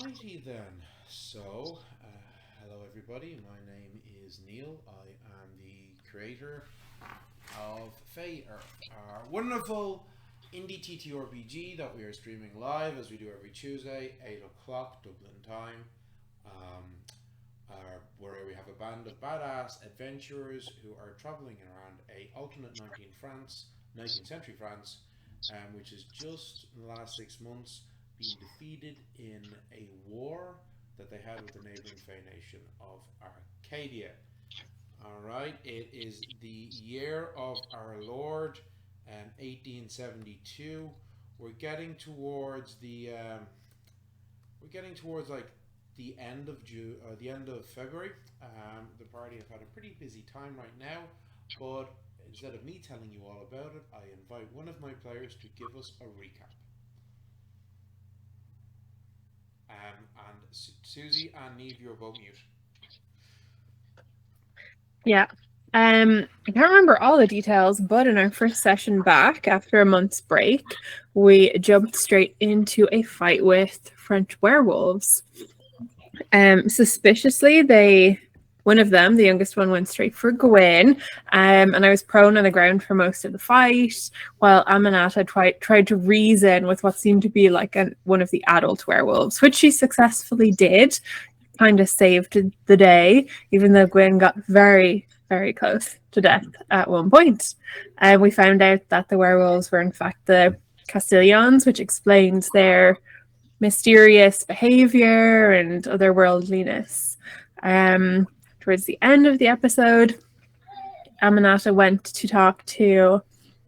Alrighty then. So, hello everybody. My name is Neil. I am the creator of Fae Earth, our wonderful indie TTRPG that we are streaming live as we do every Tuesday, 8 o'clock Dublin time. Where we have a band of badass adventurers who are traveling around a alternate 19th century France, which is just in the last 6 months being defeated in a war that they had with the neighboring Fey nation of Arcadia. All right, it is the year of our Lord, 1872. We're getting towards like the end of the end of February. The party have had a pretty busy time right now, but instead of me telling you all about it, I invite one of my players to give us a recap. And Susie and Neve, you're both mute. Yeah. I can't remember all the details, but in our first session back after a month's break, we jumped straight into a fight with French werewolves. Suspiciously, one of them, the youngest one, went straight for Gwynn, and I was prone on the ground for most of the fight, while Aminata tried to reason with what seemed to be like one of the adult werewolves, which she successfully did. Kind of saved the day, even though Gwynn got very, very close to death at one point. And we found out that the werewolves were in fact the Castillions, which explains their mysterious behavior and otherworldliness. Towards the end of the episode, Aminata went to talk to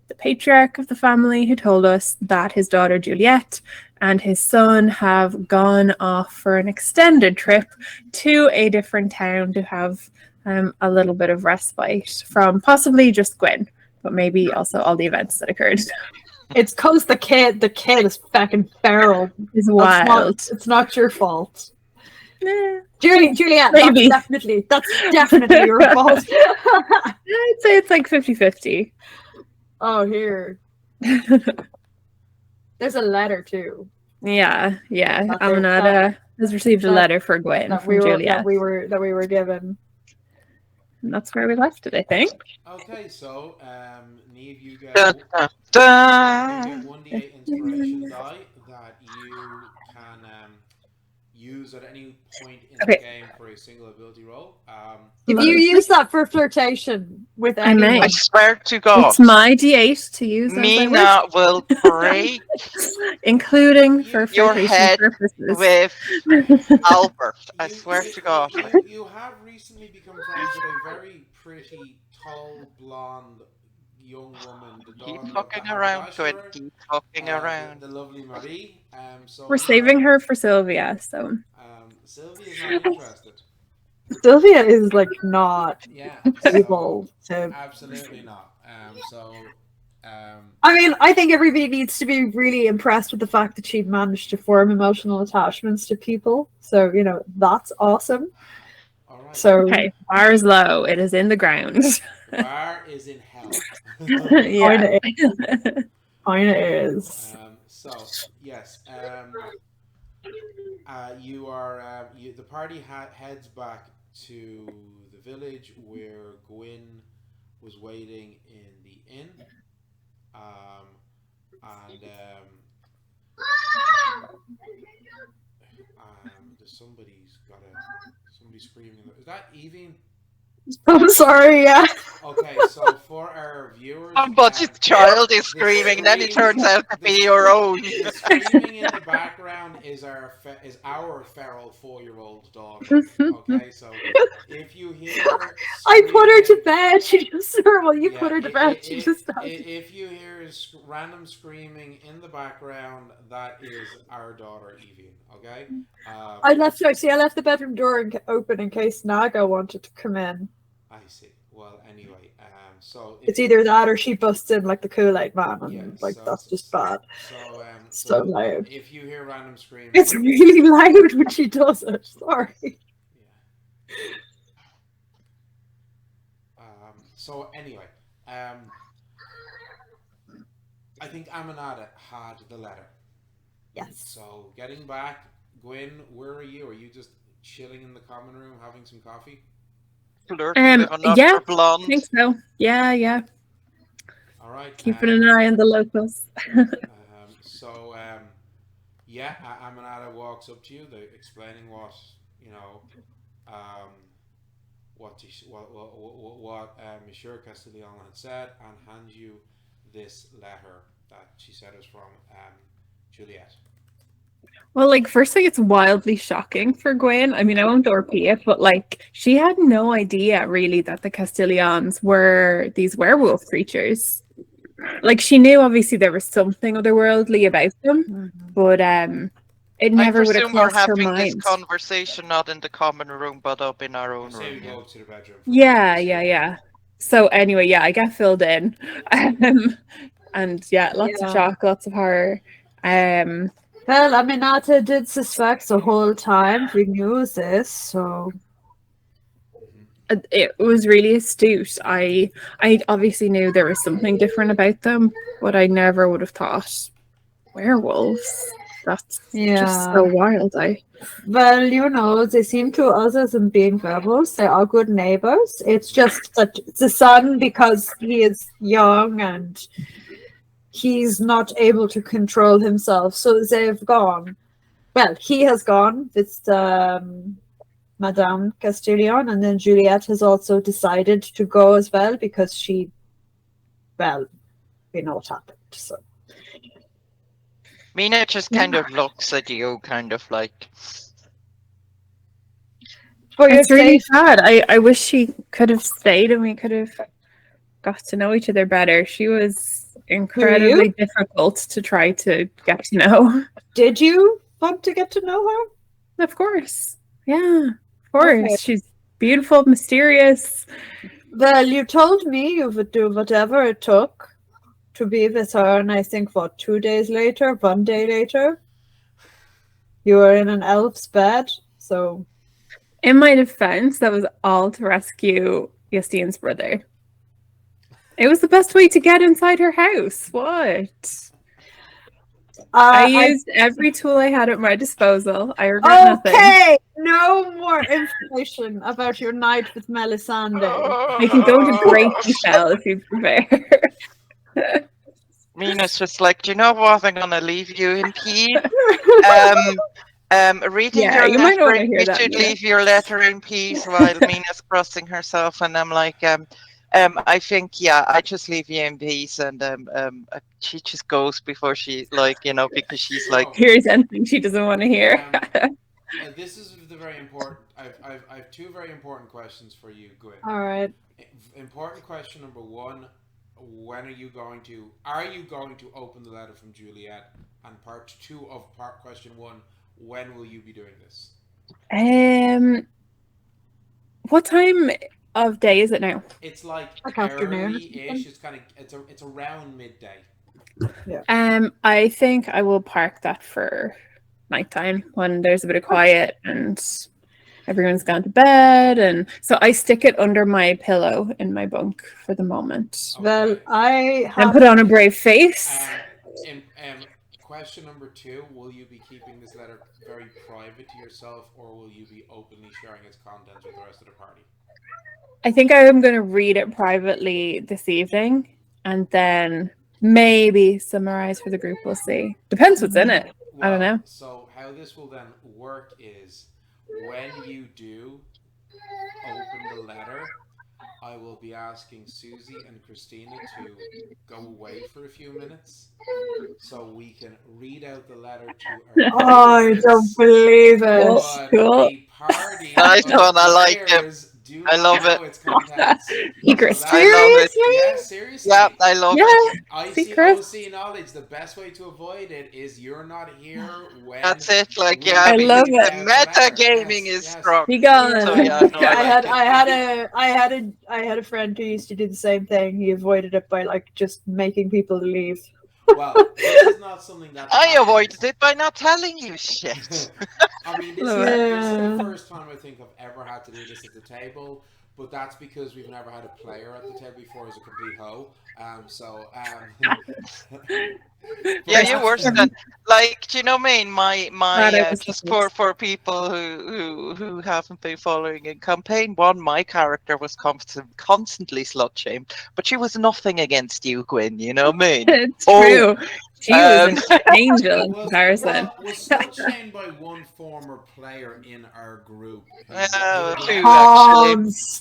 the patriarch of the family, who told us that his daughter Juliet and his son have gone off for an extended trip to a different town to have a little bit of respite from possibly just Gwyn, but maybe also all the events that occurred. It's because the kid is fucking feral. It's wild. It's not your fault. Juliet, maybe. That's definitely your fault. I'd say it's like 50-50. Oh, here. There's a letter too. Yeah. Aminata has received a letter for Gwyn from Juliet. That we were given. And that's where we left it, I think. Okay, so Neve, you get Dun, dun. 1d8 inspiration die that you can use at any point in the game for a single ability roll. If you use that for flirtation with anyone, I swear to God, it's my d8 to use. Mina will break including for your flirtation head purposes with Albert. I swear to God. You have recently become friends with a very pretty, tall, blonde young woman. The daughter Keep fucking of around, Asher, good. Keep fucking around. the lovely Marie. So We're saving her for Sylvia, so Sylvia is not interested. Sylvia is like not able to. Absolutely not. I mean, I think everybody needs to be really impressed with the fact that she managed to form emotional attachments to people. So, that's awesome. All right. So, okay, bar is low. It is in the ground. The bar is in hell. Yeah. Kinda is. So, yes. You are. The party heads back to the village where Gwyn was waiting in the inn. Somebody's screaming. Is that Evie? I'm sorry, yeah. Okay, so for our viewers, Somebody's child is screaming, and then it turns out to be your own. The screaming in the background is our feral 4-year-old daughter. Okay, so if you hear, I put her to bed. She just you put her to bed. She just stopped. If you hear random screaming in the background, that is our daughter Evie. Okay. I left the bedroom door open in case Naga wanted to come in. I see. Well, anyway, so it's either that or she busts in like the Kool-Aid man, and that's just bad. So loud. If you hear random screaming, it's really loud when she does it. Sorry. Yeah. So anyway, I think Aminata had the letter. Yes. So getting back Gwyn, where are you? Are you just chilling in the common room having some coffee? Flirting with Yeah, another I blonde. think so. Yeah. All right. Keeping an eye on the locals. So yeah, Aminata walks up to you, explaining what you know, um, what Monsieur Castillion had said, and hands you this letter that she said was from Juliet. Well, like, firstly, it's wildly shocking for Gwen. I mean, I won't repeat it, but like, she had no idea really that the Castillions were these werewolf creatures. Like, she knew obviously there was something otherworldly about them, but it I never would have presume we're crossed her having this mind. conversation not in the common room, but up in our I own say we room. go up to the bedroom. Yeah. So anyway, yeah, I get filled in, and yeah, lots of shock, lots of horror. Well, Aminata did suspect the whole time. We knew this, so It was really astute. I obviously knew there was something different about them, but I never would have thought werewolves. That's just so wild. Well, you know, they seem to us as being werewolves. They are good neighbors. It's just that the son, because he is young and he's not able to control himself, so they've gone. Well, he has gone with Madame Castillion, and then Juliet has also decided to go as well because she, well, we know what happened. So Mina just kind of looks at you, kind of like. It's really sad. I wish she could have stayed and we could have got to know each other better. She was incredibly difficult to try to get to know. Did you want to get to know her? Of course. Yeah, of course. Okay. She's beautiful, mysterious. Well, you told me you would do whatever it took to be with her, and I think, 2 days later, 1 day later, you were in an elf's bed, so... In my defense, that was all to rescue Justine's brother. It was the best way to get inside her house. What? I used every tool I had at my disposal. I regret nothing. Okay, no more information about your night with Melisande. I can go into great detail if you prefer. Mina's just like, do you know what? I'm gonna leave you in peace. Reading your letter, you should leave your letter in peace while Mina's crossing herself, and I'm like, I think, yeah, I just leave you in peace, and she just goes before she, like, you know, because she's like, here's anything she doesn't want to hear. This is the very important. I've two very important questions for you, Gwyn. All right. Important question number one: when are you going to open the letter from Juliet? And part two of question one: when will you be doing this? What time of day is it now? It's like afternoon. Early-ish. It's around midday. Yeah. I think I will park that for nighttime when there's a bit of quiet and everyone's gone to bed, and so I stick it under my pillow in my bunk for the moment. Okay. Well, I have put on a brave face. Question number two: will you be keeping this letter very private to yourself, or will you be openly sharing its contents with the rest of the party? I think I am going to read it privately this evening, and then maybe summarize for the group. We'll see. Depends what's in it. Well, I don't know. So how this will then work is, when you do open the letter, I will be asking Susie and Christina to go away for a few minutes so we can read out the letter to our I don't believe it. Cool. A party nice one, I like it. I love it. Its contents. Secrets. I love it. Yeah, seriously. Yeah, I love it. OC knowledge. The best way to avoid it is you're not here when. That's it. Like, yeah, I love it. The meta gaming is strong. Be gone. So, yeah, no, I had a friend who used to do the same thing. He avoided it by like just making people leave. Well, this is not something that I avoided it by not telling you shit. I mean, this is the first time I think I've ever had to do this at the table. but that's because we've never had a player at the table before who's a complete hoe. Yeah, But you're that's worse than like. Do you know what I mean? My Glad I was just the for people who haven't been following in campaign one, my character was constantly slut shamed, but she was nothing against you, Gwyn. You know what I mean? It's Oh, true. She was an angel in was comparison. slut shamed by one former player in our group who who actually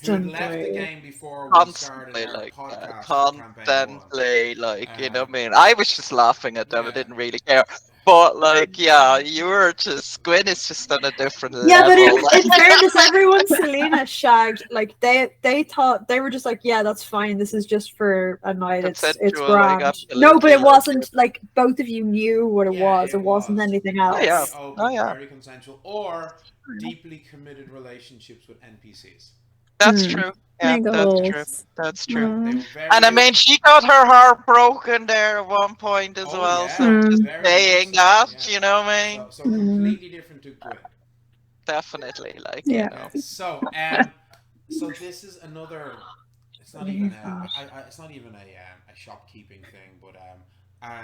who'd left the Constantly. game before we started constantly our like podcast for campaign one. constantly like you know what Um, I mean. I was just laughing at them. I yeah, didn't really care. But like, yeah, you were just Gwyn is just on a different Yeah, but level. in fairness, everyone Selena shagged, like they thought they were just like, yeah, that's fine. This is just for a night. It's Consensual, like grand. No, but absolutely, it like wasn't like both of you knew what it yeah, was. It wasn't anything oh yeah, very else. oh open, yeah, very consensual, or deeply committed relationships with NPCs. that's Hmm. true. Yeah, My that's true. goals. That's true. They were And I very. mean, she got her heart broken there at one point as Oh well. yeah, So just very much saying so. that, Yeah. you know what I mean? So Hmm. completely different to Gwyn. Definitely, like you Yeah. know. Okay. So this is another. It's not even Leave a. that. It's not even a shopkeeping thing, but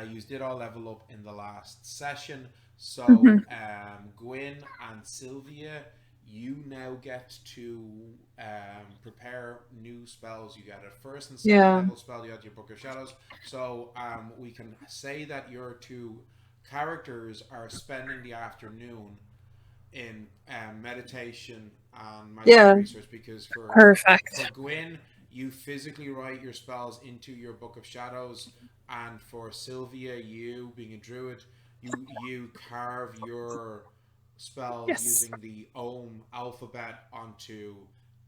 you did all level up in the last session. So Mhm. Gwyn and Sylvia, you now get to prepare new spells. You get a first and second Yeah. level spell. You had your Book of Shadows. So we can say that your two characters are spending the afternoon in meditation and magic Yeah. research, because for Perfect. Gwyn, you physically write your spells into your Book of Shadows, and for Sylvia, you being a druid, you carve your spells Yes. using the Ohm alphabet onto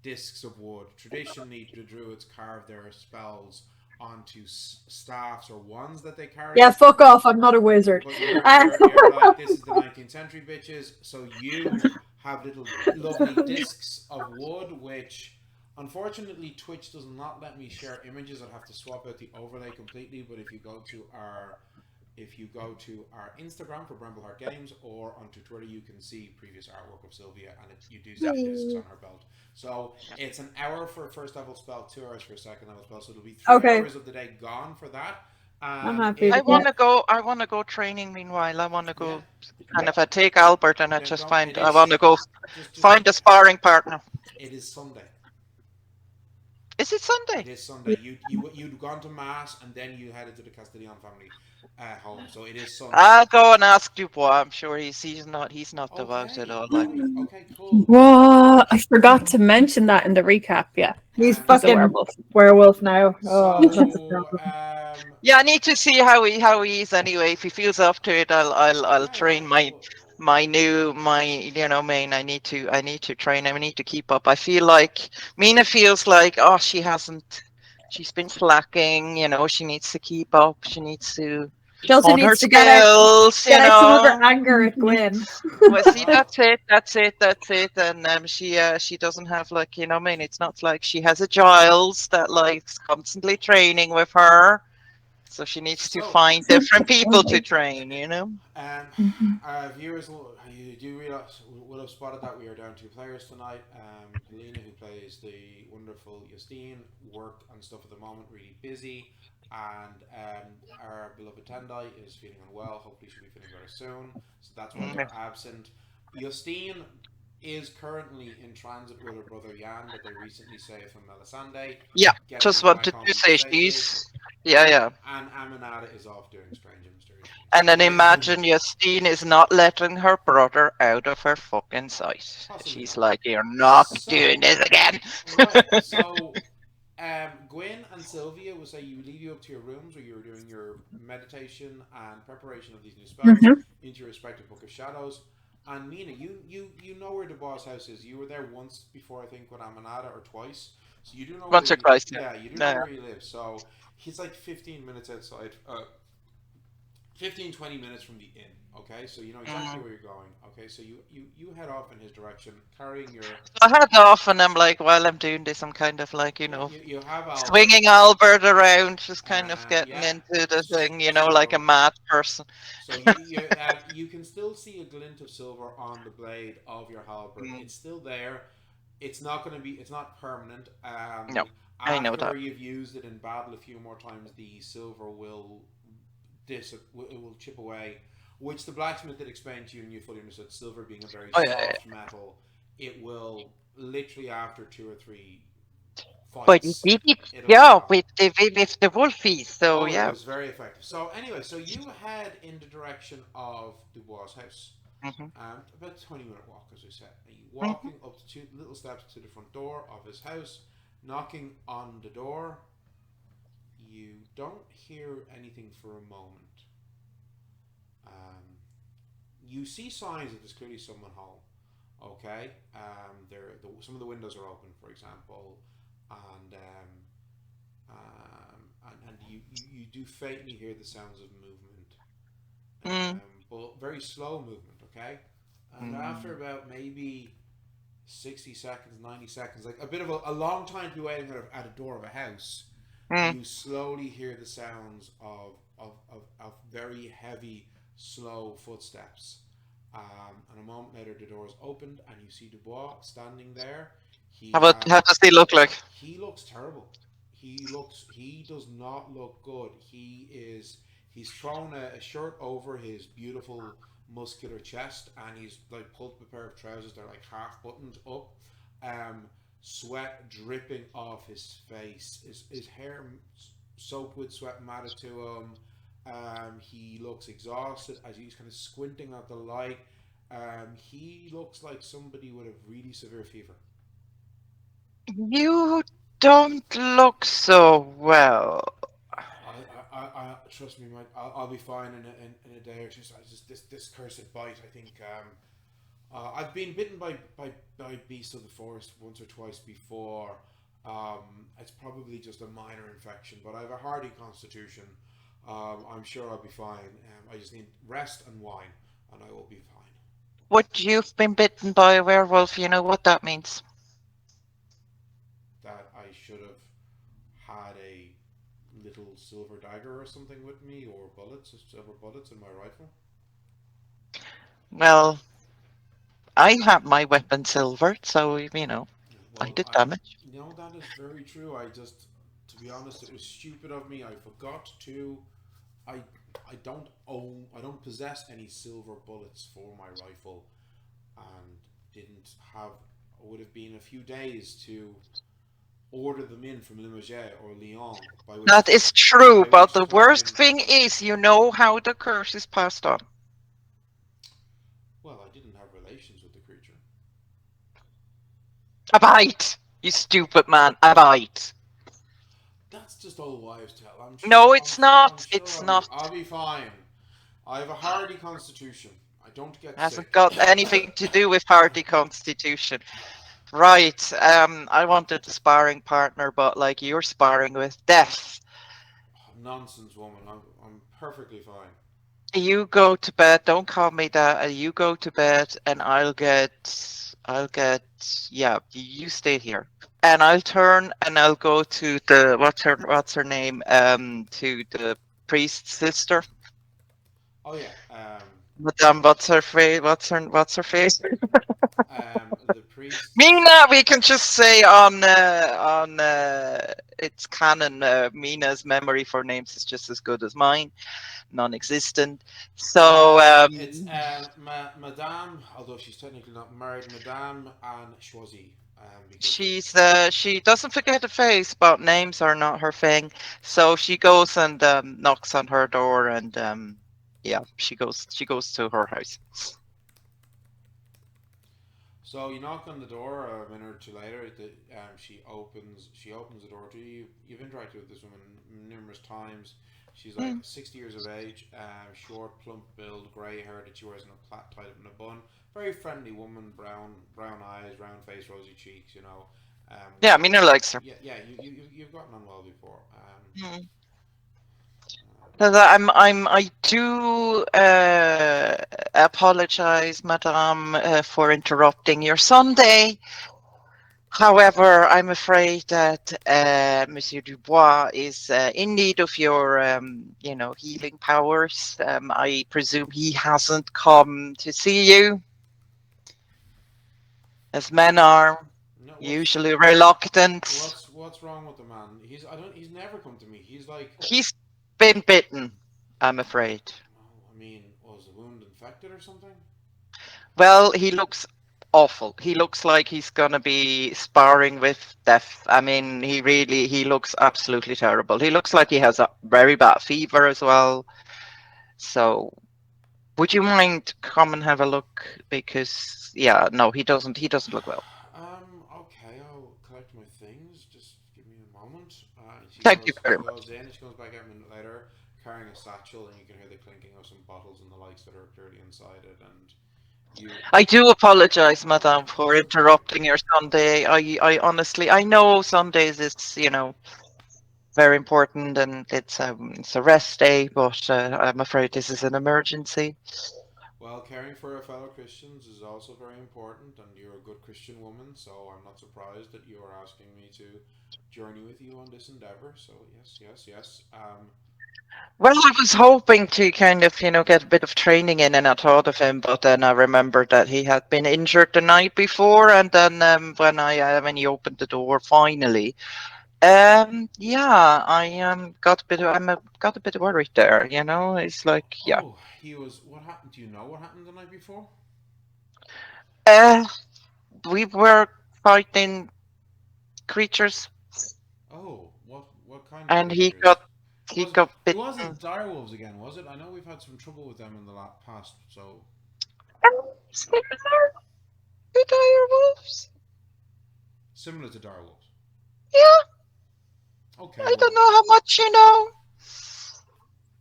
discs of wood. Traditionally, the druids carve their spells onto staffs or wands that they carry. Yeah, fuck off. I'm not a wizard. But you're like, this is the 19th century, bitches. So you have little lovely discs of wood, which unfortunately Twitch does not let me share images. I'd have to swap out the overlay completely. But if you go to our Instagram for Brambleheart Games or onto Twitter, you can see previous artwork of Sylvia, and you do see discs on her belt. So it's an hour for a first level spell, 2 hours for a second level spell. So there'll be 3 hours of the day gone for that. I'm happy. I want to go. I want to go training. Meanwhile, I want to go. Kind of, I take Albert, and I just find. I want to go find a sparring partner. It is Sunday. Is it Sunday? It is Sunday. You'd gone to mass and then you headed to the Castillion family home. So it is Sunday. I'll go and ask Dubois. I'm sure he's not devout at all. Like. Okay, cool. What? I forgot to mention that in the recap. Yeah. He's Um, fucking werewolf now. Oh, So, that's a problem. Yeah, I need to see how he is anyway. If he feels up to it, I'll train my you know main. I need to train him. I need to keep up. I feel like Mina feels like she's been slacking. You know, she needs to keep up. She needs to She also hone her needs to get out skills. some of her anger at Gwyn. Well, see, that's it. And she doesn't have like you know, I mean, it's not like she has a Giles that likes constantly training with her, so she needs to find different people to train. You know. Viewers, you do realize will have spotted that we are down 2 players tonight. Helena, who plays the wonderful Justine, work and stuff at the moment, really busy, and our beloved Tendai is feeling unwell. Hopefully, she'll be feeling better soon. So that's why they're absent. Justine is currently in transit with her brother Jan, that they recently saved from Melisande. Yeah, just wanted to say she's yeah. And Aminata is off doing strange and mysterious things. And then imagine Justine is not letting her brother out of her fucking sight. Possibly She's not. like, you're not doing this again. Right. So, Gwyn and Sylvia will say you leave you up to your rooms where you're doing your meditation and preparation of these new spells into your respective Book of Shadows. And Mina, you know where the boss house is. You were there once before, I think, with Aminata, or twice. So you do know Once or twice. Yeah, you do know where he lives. So he's like 15 minutes outside. 15-20 minutes from the inn. Okay, so you know exactly where you're going. Okay, so you head off in his direction, carrying your. I head off, and I'm like, while I'm doing this, I'm kind of like, you know, you have Albert. swinging Albert around, just kind of getting into the thing, you know, like a mad person. So you can still see a glint of silver on the blade of your halberd. It's still there. it's not going to be. It's not permanent. No, I know After that. you've used it in battle a few more times, the silver will it will chip away. Which the blacksmith did explain to you, and you fully understood. Silver being a very Oh, yeah. soft metal, it will literally after 2 or 3 But you fights, did it, it'll yeah, stop. with the wolfies. So Oh, it yeah. was very effective. So anyway, so you head in the direction of Dubois' house. Hmm. About a 20-minute walk, as we said. Are you Hmm. walking up the 2 little steps to the front door of his house, knocking on the door? You don't hear anything for a moment. Um, you see signs that there's clearly someone home. Okay, some of the windows are open, for example, and you do faintly hear the sounds of movement, Mm. but very slow movement. Okay, and after Mm. about maybe 60 seconds, 90 seconds, like a bit of a long time to be waiting at a door of a house, Mm. you slowly hear the sounds of very heavy, slow footsteps. And a moment later, the door is opened, and you see Dubois standing there. How does he look like? He looks terrible. He does not look good. He's thrown a shirt over his beautiful muscular chest, and he's like pulled up a pair of trousers. They're like half buttoned up. Um, Sweat dripping off his face. His hair soaked with sweat matted to him. He looks exhausted as he's kind of squinting at the light. He looks like somebody with a really severe fever. You don't look so well. Trust me, Mike. I'll be fine in a day or two. So this cursed bite. I think I've been bitten by beasts of the forest once or twice before. It's probably just a minor infection, but I have a hardy constitution. I'm sure I'll be fine. I just need rest and wine, and I will be fine. What, you've been bitten by a werewolf? You know what that means. That I should have had a little silver dagger or something with me, or silver bullets in my rifle. Well, I have my weapon silvered, so I Well, did damage. that is very true. To be honest, it was stupid of me. I forgot to. I, I don't possess any silver bullets for my rifle, and didn't have. It would have been a few days to order them in from Limoges or Lyon, That is true, by but which the time. worst thing is, you know how the curse is passed on. Well, I didn't have relations with the creature. A bite, you stupid man, a bite. That's just old wives' tale. No, it's not. It's not. I'll be fine. I have a hardy constitution. I don't get Hasn't sick. got anything to do with hardy constitution. Right. I wanted a sparring partner, but like you're sparring with death. Nonsense, woman. I'm perfectly fine. You go to bed. Don't call me that. You go to bed, and Yeah, you stay here, and I'll turn and I'll go to the what's her name? To the priest's sister. Oh yeah. Madame, what's her face? The priest. Mina. We can just say on it's canon. Mina's memory for names is just as good as mine, non-existent. So It's Madame, although she's technically not married, Madame Anne Choisy. she doesn't forget a face, but names are not her thing. So she goes and knocks on her door, and yeah, she goes to her house. So you knock on the door a minute or two later. She opens the door to you. You've interacted with this woman numerous times. She's like 60 years of age, short, plump build, grey hair that she wears in a plait tied up in a bun. Very friendly woman, brown eyes, round face, rosy cheeks. Yeah, Mina likes her. Yeah. You've gotten on well before. I do apologize, Madame, for interrupting your Sunday. However, I'm afraid that Monsieur Dubois is in need of your, healing powers. I presume he hasn't come to see you, as men are. No, Usually reluctant. what's wrong with the man? He's never come to me. He's like, He's been bitten, I'm afraid. oh, I mean, was the wound infected or something? Well, he looks awful. He looks like he's gonna be sparring with death. I mean, he looks absolutely terrible. He looks like he has a very bad fever as well. So, would you mind come and have a look? Because yeah, no, he doesn't look well. Okay, I'll collect my things. Just give me a moment. Thank you She very much. goes in, and she comes back out a minute later, carrying a satchel, and you can hear the clinking of some bottles and the likes that are clearly inside it. And you, I do apologize, Madame, for interrupting your Sunday. I honestly, I know Sundays is, very important and it's a rest day, but I'm afraid this is an emergency. well, caring for your fellow Christians is also very important, and you're a good Christian woman, so I'm not surprised that you are asking me to journey with you on this endeavor. So yes, yes, yes. Well, I was hoping to kind of, get a bit of training in, and I thought of him, but then I remembered that he had been injured the night before, and then when he opened the door finally, yeah, I got a bit worried there. It's like, yeah, Oh, he was. What happened? Do you know what happened the night before? uh, we were fighting creatures, Oh, what kind of and he creatures? got It he was. got It bitten. wasn't direwolves again, was it? I know we've had some trouble with them in the past. So Similar to dire wolves. similar to direwolves. Yeah, Okay, I don't well, know how much you know.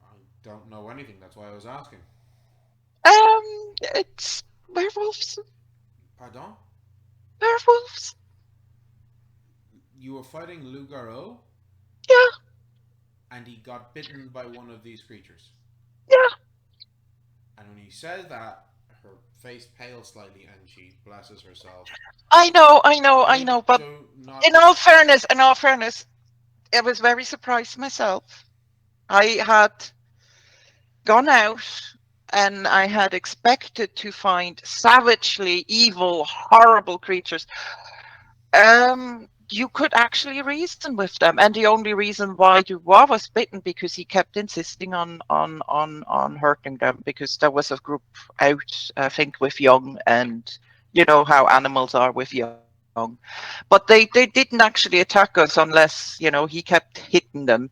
I don't know anything. That's why I was asking. It's werewolves. Pardon? Werewolves. You were fighting Lugaro, Yeah, and he got bitten by one of these creatures. yeah. And when he says that, her face pales slightly, and she blesses herself. I know, I know, I I know. But do not. in all fairness, I was very surprised myself. I had gone out and I had expected to find savagely evil, horrible creatures. You could actually reason with them, and the only reason why Dubois was bitten because he kept insisting on hurting them because there was a group out, I think, with young, and you know how animals are with young. But they didn't actually attack us unless he kept hitting them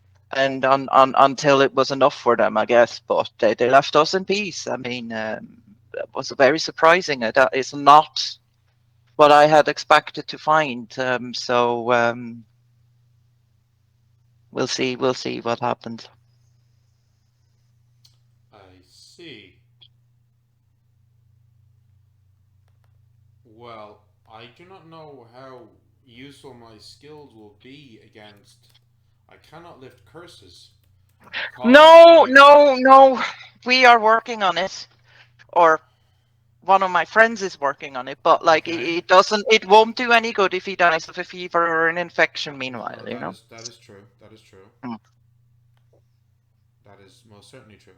and on until it was enough for them, I guess. But they left us in peace. I mean, it was very surprising. That is not what I had expected to find. So we'll see what happens. I see. Well, I do not know how useful my skills will be against. I cannot lift curses caused No, by. no, no. We are working on it, or one of my friends is working on it. But like, Okay. it won't do any good if he dies of a fever or an infection. Meanwhile, Well, that is true. That is true. Mm. That is most certainly true.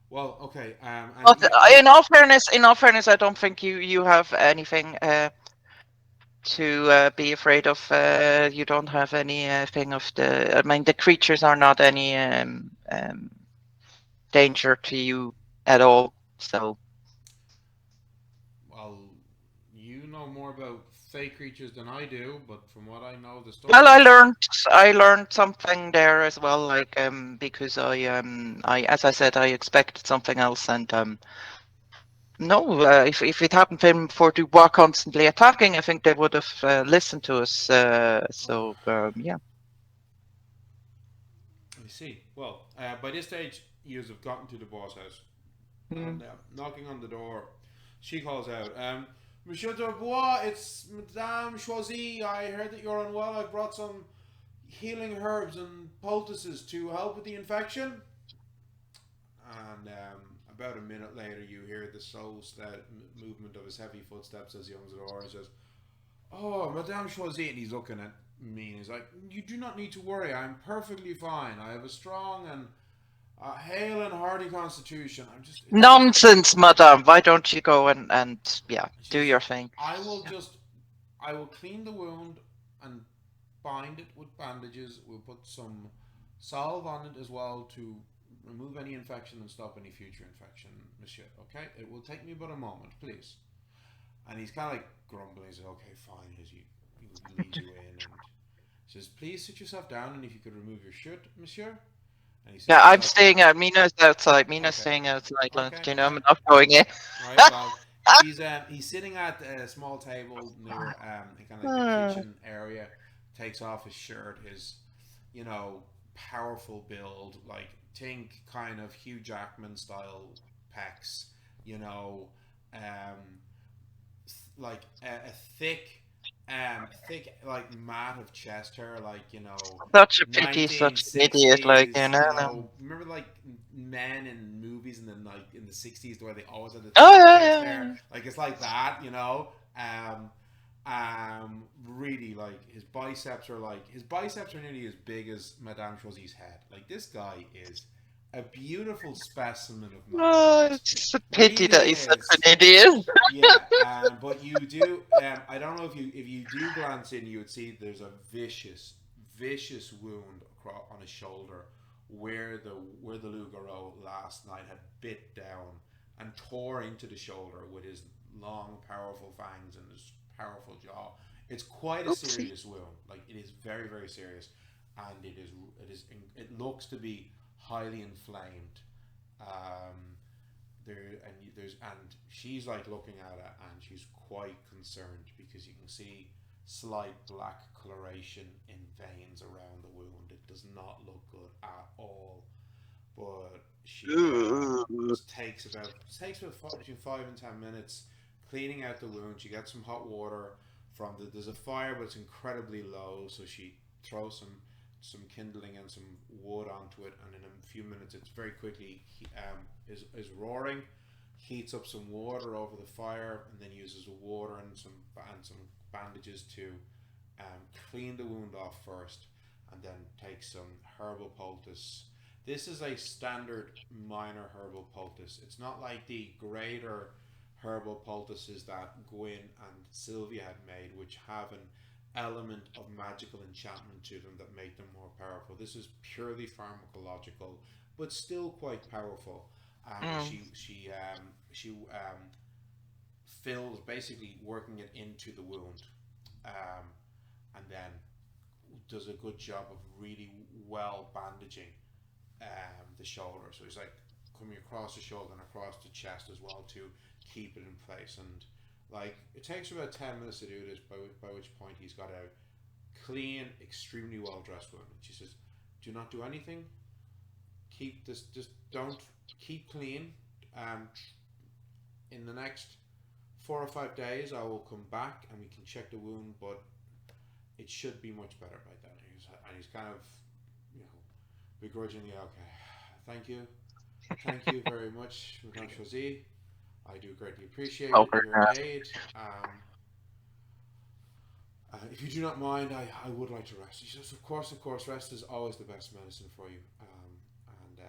Well, okay. And But you in all fairness, I don't think you have anything to be afraid of. You don't have any thing of the. I mean, the creatures are not any danger to you at all. So, well, you know more about fey creatures than I do, but from what I know, the well, I stories. learned I learned something there as well. Like because I as I said, I expected something else, and no, if it hadn't been for Dubois constantly attacking, I think they would have listened to us. So yeah. I see. Well, by this stage, you have gotten to the boss house, Mm. and knocking on the door, she calls out, "Monsieur Dubois, it's Madame Choisy. I heard that you're unwell. I brought some healing herbs and poultices to help with the infection." And about a minute later, you hear the slow movement of his heavy footsteps as he opens the door and says, "Oh, Madame Choisy," and he's looking at me and he's like, "You do not need to worry. I'm perfectly fine. I have a strong and hale and hearty constitution. It's just." Nonsense, madam. Why don't you go and yeah, She do says, your thing? "I will just I will clean the wound and bind it with bandages. We'll put some salve on it as well to remove any infection and stop any future infection, monsieur. Okay? It will take me but a moment, please. And he's kind of like grumbling. He's like, okay, fine. As he leads you in and says, please sit yourself down, and if you could remove your shirt, monsieur. And he sits Yeah, I'm himself staying down. out. Mina's outside. Mina's Okay. staying outside. Okay. You know, I'm not going in. Right. Well, he's sitting at a small table near kind of like the kitchen area. Takes off his shirt, his powerful build, like think kind of Hugh Jackman style pecs, you know, um, like a thick like mat of chest hair, like Such a pity, such an idiot. Like, 1960s. No. Remember like men in movies in the 60s where they always had the Oh, thick yeah, chest yeah, hair, yeah. like it's like that, really, like his biceps are nearly as big as Madame Choisy's head. Like this guy is a beautiful specimen of Oh, manhood. it's a pity that Really he's such is. an idiot. Yeah, but you do. I don't know if you do glance in, you would see there's a vicious wound across on his shoulder where the loup-garou last night had bit down and tore into the shoulder with his long, powerful fangs and his powerful jaw. It's quite a Oopsie. serious wound. Like it is very, very serious, and it looks to be highly inflamed. And she's like looking at it, and she's quite concerned because you can see slight black coloration in veins around the wound. It does not look good at all. But she takes about between 5 and 10 minutes cleaning out the wound. She gets some hot water there's a fire, but it's incredibly low, so she throws some kindling and some wood onto it, and in a few minutes it's very quickly is roaring, heats up some water over the fire, and then uses water and some bandages to clean the wound off first, and then takes some herbal poultice. This is a standard minor herbal poultice. It's not like the greater herbal poultices that Gwynn and Sylvia had made, which have an element of magical enchantment to them that make them more powerful. This is purely pharmacological, but still quite powerful. She fills, basically working it into the wound, and then does a good job of really well bandaging the shoulder. So he's like coming across the shoulder and across the chest as well to keep it in place. And like it takes about 10 minutes to do this, by which point he's got a clean, extremely well dressed woman. She says, "Do not do anything. Keep this. Just don't keep clean. In the next 4 or 5 days, I will come back and we can check the wound, but it should be much better by then." And he's kind of, begrudgingly, okay, thank you very much, Madame Choisy. I do greatly appreciate your aid. If you do not mind, I would like to rest. She says, of course, rest is always the best medicine for you. And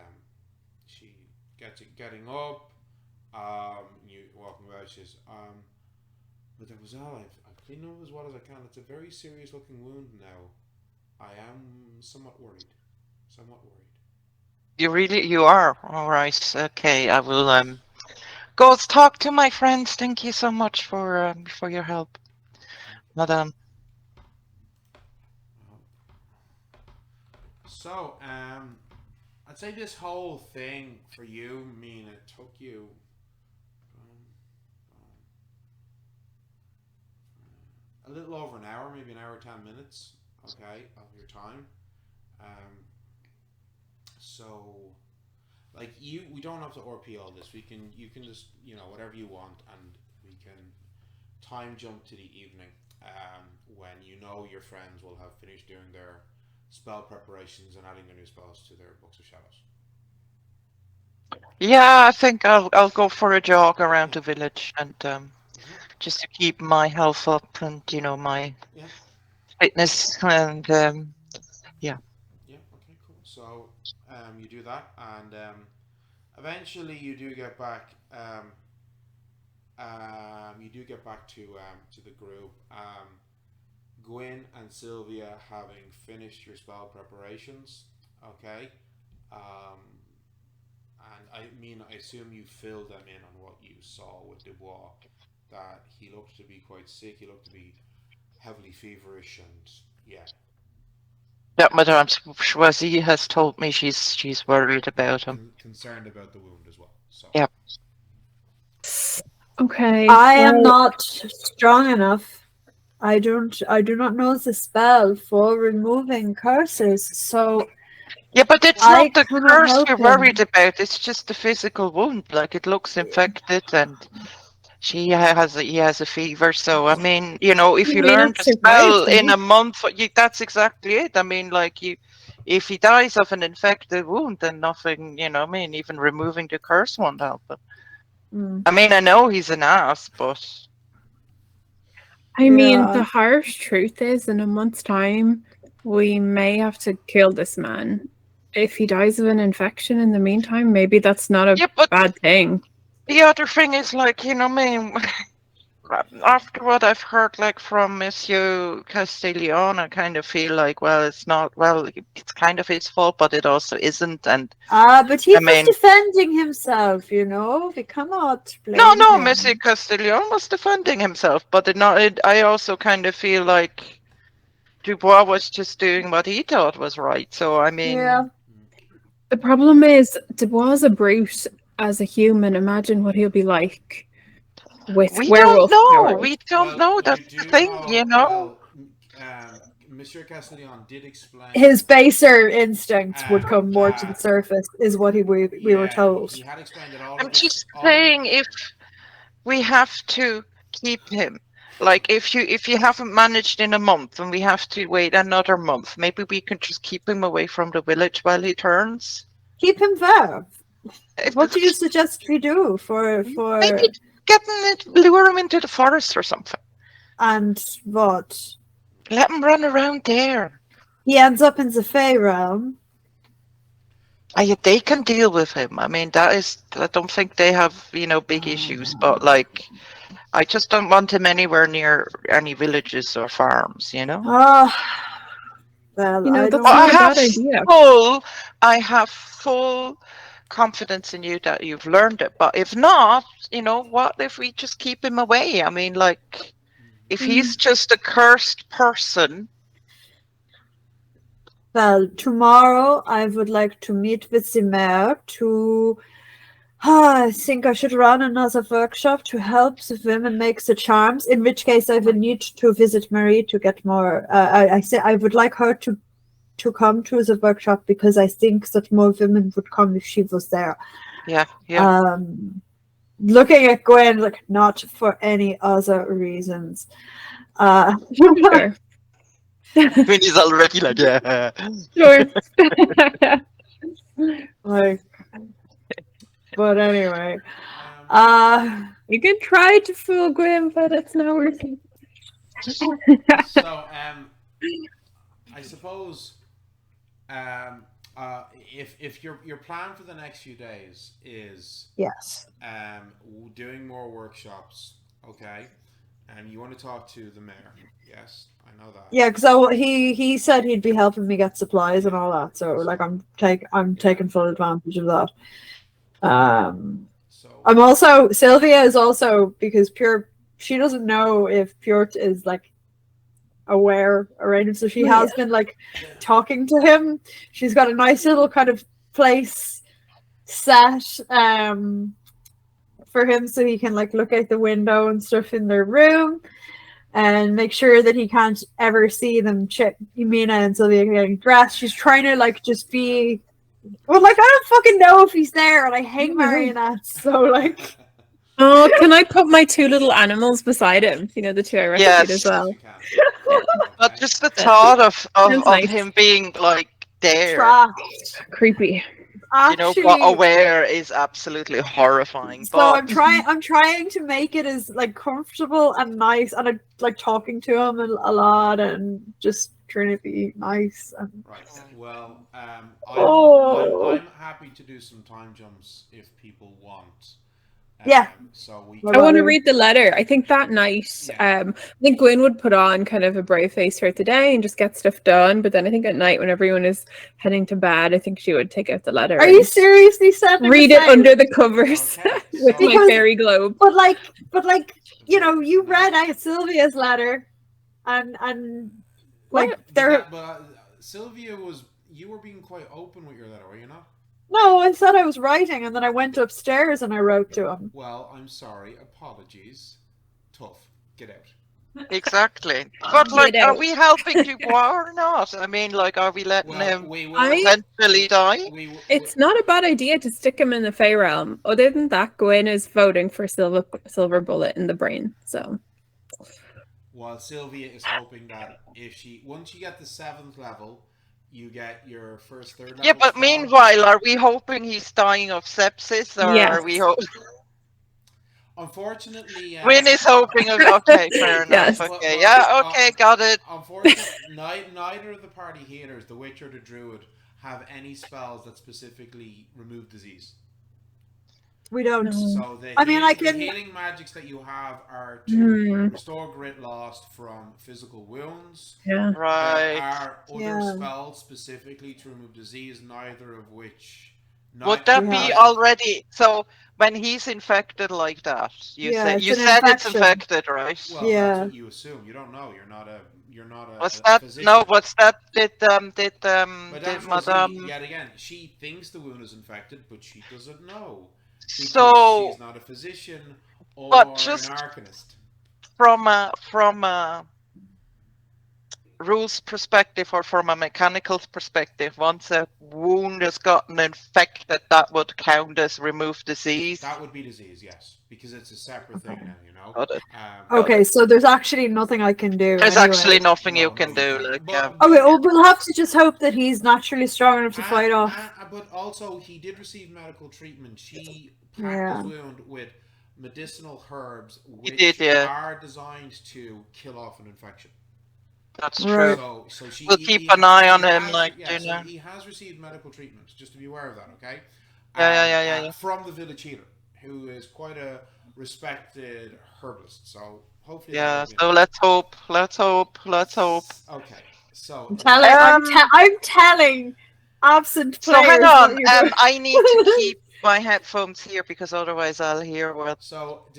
she gets it getting up, you walking about, she says, Mademoiselle, I've cleaned up as well as I can. It's a very serious looking wound now. I am somewhat worried. You are? All right. Okay, I will go talk to my friends. Thank you so much for your help, Madame. So, I'd say this whole thing for you, Mina, took you a little over an hour, maybe an hour 10 minutes, okay, of your time. So, like we don't have to RP all this. You can just whatever you want, and we can time jump to the evening, when your friends will have finished doing their spell preparations and adding their new spells to their books of shadows. Yeah, I think I'll go for a jog around the village and just to keep my health up and my fitness and yeah. Yeah. Okay. Cool. So you do that, and eventually you do get back. You do get back to the group. Gwynn and Sylvia having finished your spell preparations, okay, and I assume you filled them in on what you saw with Dubois, that he looked to be quite sick, he looked to be heavily feverish, and yeah, Yeah, Madame Choisy has told me she's worried about him. concerned about the wound as well. So yeah. Okay. I am not strong enough. I do not know the spell for removing curses, so Yeah, but it's I not the cannot curse help you're him. worried about. It's just the physical wound. Like it looks infected, and he has a fever. So I mean, if He you may learn not the survive, spell in a month, that's exactly it. I mean, like if he dies of an infected wound, then nothing. I mean, even removing the curse won't help him. I mean, I know he's an ass, but I mean, Yeah. the harsh truth is, in a month's time, we may have to kill this man. If he dies of an infection in the meantime, maybe that's not a yeah, but bad thing. the other thing is like, I mean, after what I've heard, like from Monsieur Castillion, I kind of feel like, well, it's kind of his fault, but it also isn't. And But he I was mean, defending himself, we cannot blame no, him. Monsieur Castillion was defending himself, but I also kind of feel like Dubois was just doing what he thought was right. So I mean, Yeah. The problem is, Dubois is a brute as a human. Imagine what he'll be like with we don't werewolf know. powers. We don't well, know. you That's the do thing, know. Well, Monsieur Castillion did explain His baser instincts would come more to the that surface, is what we were told. he had explained that I'm just saying, if we have to keep him, like if you haven't managed in a month and we have to wait another month, maybe we can just keep him away from the village while he turns. Keep him there. If- What do you suggest we do for Maybe lure him into the forest or something. and what? Let him run around there. He ends up in the Fey realm. They can deal with him. I mean, I don't think they have, big issues, but like, I just don't want him anywhere near any villages or farms, Oh, well, I That's don't not a know. bad idea. I have full confidence in you that you've learned it. But if not, what if we just keep him away? I mean, like, if he's just a cursed person. Well, tomorrow I would like to meet with the mayor to. I think I should run another workshop to help the women make the charms. In which case, I will need to visit Marie to get more. I say I would like her to come to the workshop because I think that more women would come if she was there. Yeah. Looking at Gwen, like not for any other reasons. Sure. When he's already like, yeah. Sure. Like, but anyway, You can try to fool Gwyn, but it's not working. So, I suppose, if your plan for the next few days is yes. doing more workshops, okay, and you want to talk to the mayor, yes, I know that. Yeah, because he said he'd be helping me get supplies and all that. So like I'm taking full advantage of that. So I'm also Sylvia is also because she doesn't know if Pure is like aware around, so she has been like talking to him. She's got a nice little kind of place set for him so he can like look out the window and stuff in their room and make sure that he can't ever see them Mina and Sylvia getting dressed. She's trying to like just be like I don't fucking know if he's there and I hate marionettes, so like Oh, can I put my two little animals beside him? The two I rescued as well. But just the thought of nice. him being like there, trapped. Creepy. Actually, but aware is absolutely horrifying. So But I'm trying to make it as like comfortable and nice, and I like talking to him a lot and just trying to be nice. And Right. Well, I'm happy to do some time jumps if people want. Yeah. So we. I want to read the letter. I think that night, I think Gwynn would put on kind of a brave face throughout the day and just get stuff done. But then I think at night, when everyone is heading to bed, I think she would take out the letter. Are you seriously sending read it under the covers with my Because- fairy globe? But like, you know, you read out Sylvia's letter, and like there. But Sylvia you were being quite open with your letter, were you not? No, I said I was writing, and then I went upstairs and I wrote to him. Well, I'm sorry. Apologies. Tough. Get out. Exactly. But like, are we helping Dubois or not? I mean, like, are we letting him eventually die? It's not a bad idea to stick him in the Fey realm. Other than that, Gwynn is voting for silver bullet in the brain. So. Well, Sylvia is hoping that once you get the 7th level, you get your first 3rd level. Yeah, but meanwhile, are we hoping he's dying of sepsis, or are we hoping? Unfortunately, Gwynn is hoping of. Okay, fair enough. Yes. Okay, okay, got it. Unfortunately, neither of the party healers, the witch or the druid, have any spells that specifically remove disease. We don't. So the healing magics that you have are to restore grit lost from physical wounds. Yeah. Right. There are other spells specifically to remove disease, neither of which. Would that be already? So when he's infected like that, you said it's infected, right? Well, that's what you assume. You don't know. You're not a. What's that? Physician. No. What's that? Did Madame? Yet again, she thinks the wound is infected, but she doesn't know. So she's not a physician or just an arcanist. From a rules perspective or from a mechanical perspective, once a wound has gotten infected, that would count as removed disease. That would be disease, yes, because it's a separate thing now, you know. Got it. Okay, so there's actually nothing I can do. There's actually nothing you can do. Like, we'll have to just hope that he's naturally strong enough to fight off. But also, he did receive medical treatment. She packed his wound with medicinal herbs, which are designed to kill off an infection. That's true. So we'll keep an eye on him, so he has received medical treatment. Just to be aware of that, okay? Yeah. From the village healer, who is quite a respected herbalist. So hopefully. Yeah. So let's hope. Okay. So I'm telling absent players. So hang on. I need to keep my headphones here because otherwise I'll hear what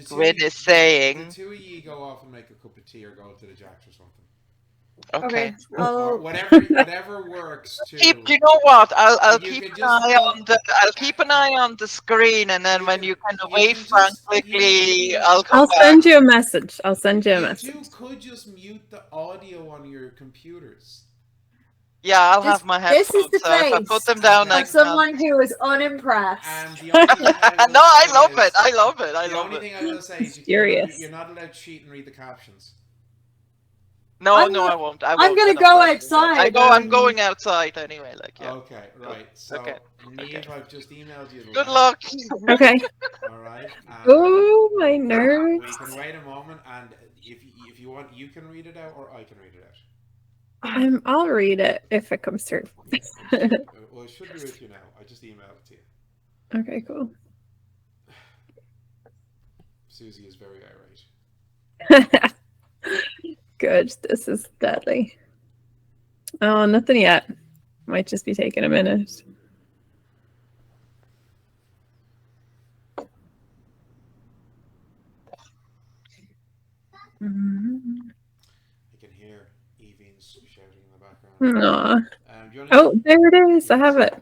Gwynn is saying. The two of you go off and make a cup of tea or go to the Jacks or something. Okay. Or whatever works. You know what? I'll keep an eye on the screen, and then when you kind of wave frantically, I'll send you a message. You could just mute the audio on your computers. Yeah, I'll have my headphones. This is the face I put them down of someone who is unimpressed. No, I love it. The only thing I will say is you're not allowed to cheat and read the captions. No, I won't. I'm gonna go outside. I'm going outside anyway. Okay, right. So, Neve, I've just emailed you. Good luck. Okay. All right. Oh, my nerves. We can wait a moment, and if you want, you can read it out, or I can read it out. I'll read it if it comes through. Well, it should be with you now. I just emailed it to you. Okay, cool. Susie is very irate. Good. This is deadly. Oh, nothing yet. Might just be taking a minute. I can hear Evie's shouting in the background. Oh, there it is. I have it.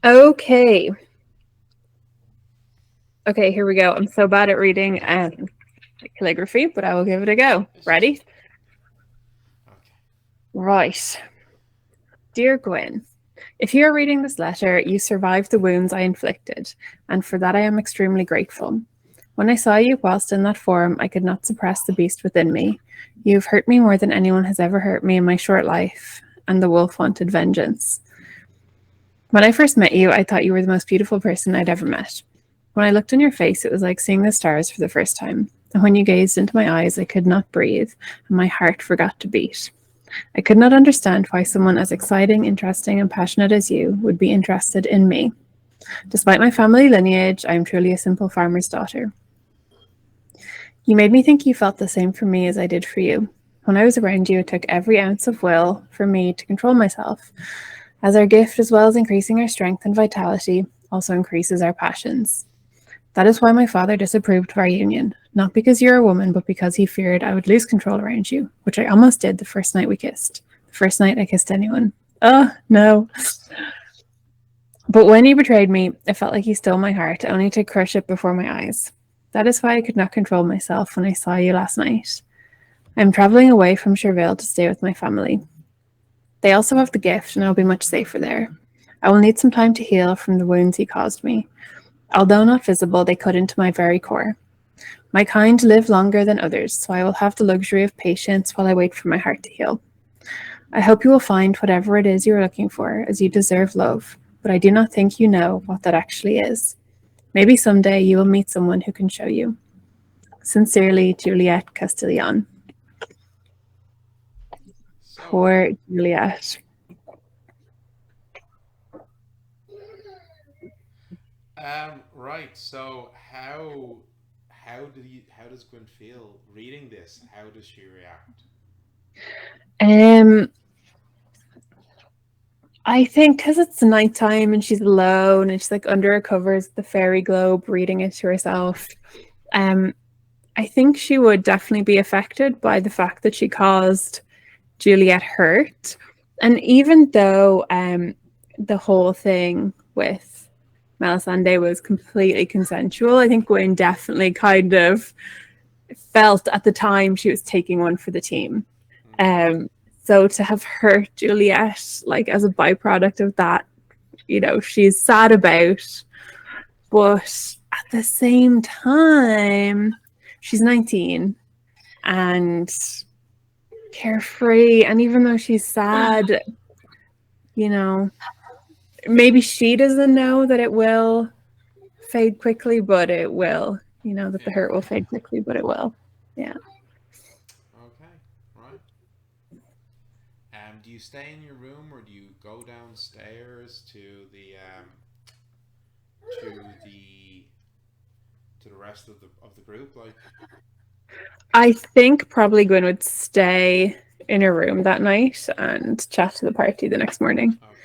Okay. Okay, here we go. I'm so bad at reading calligraphy, but I will give it a go. Ready? Okay. Right. Dear Gwynn, if you are reading this letter, you survived the wounds I inflicted, and for that I am extremely grateful. When I saw you whilst in that form, I could not suppress the beast within me. You have hurt me more than anyone has ever hurt me in my short life, and the wolf wanted vengeance. When I first met you, I thought you were the most beautiful person I'd ever met. When I looked in your face, it was like seeing the stars for the first time. And when you gazed into my eyes, I could not breathe, and my heart forgot to beat. I could not understand why someone as exciting, interesting, and passionate as you would be interested in me. Despite my family lineage, I am truly a simple farmer's daughter. You made me think you felt the same for me as I did for you. When I was around you, it took every ounce of will for me to control myself, as our gift, as well as increasing our strength and vitality, also increases our passions. That is why my father disapproved of our union, not because you're a woman, but because he feared I would lose control around you, which I almost did the first night we kissed. The first night I kissed anyone. Oh, no. But when he betrayed me, it felt like he stole my heart, only to crush it before my eyes. That is why I could not control myself when I saw you last night. I am travelling away from Cherville to stay with my family. They also have the gift, and I'll be much safer there. I will need some time to heal from the wounds he caused me. Although not visible, they cut into my very core. My kind live longer than others, so I will have the luxury of patience while I wait for my heart to heal. I hope you will find whatever it is you are looking for, as you deserve love, but I do not think you know what that actually is. Maybe someday you will meet someone who can show you. Sincerely, Juliet Castillion. So, Poor Juliet. right. So how does Gwyn feel reading this? How does she react? I think because it's nighttime and she's alone and she's like under her covers the fairy globe reading it to herself. I think she would definitely be affected by the fact that she caused Juliet hurt. And even though the whole thing with Melisande was completely consensual, I think Gwyn definitely kind of felt at the time she was taking one for the team. So to have hurt Juliet, like as a byproduct of that, she's sad about. But at the same time, she's 19 and carefree. And even though she's sad, maybe she doesn't know that it will fade quickly, but it will. That the hurt will fade quickly, but it will. Yeah. Okay, right. Do you stay in your room or do you go downstairs to the rest of the group? Like, I think probably Gwyn would stay in her room that night and chat to the party the next morning. Okay.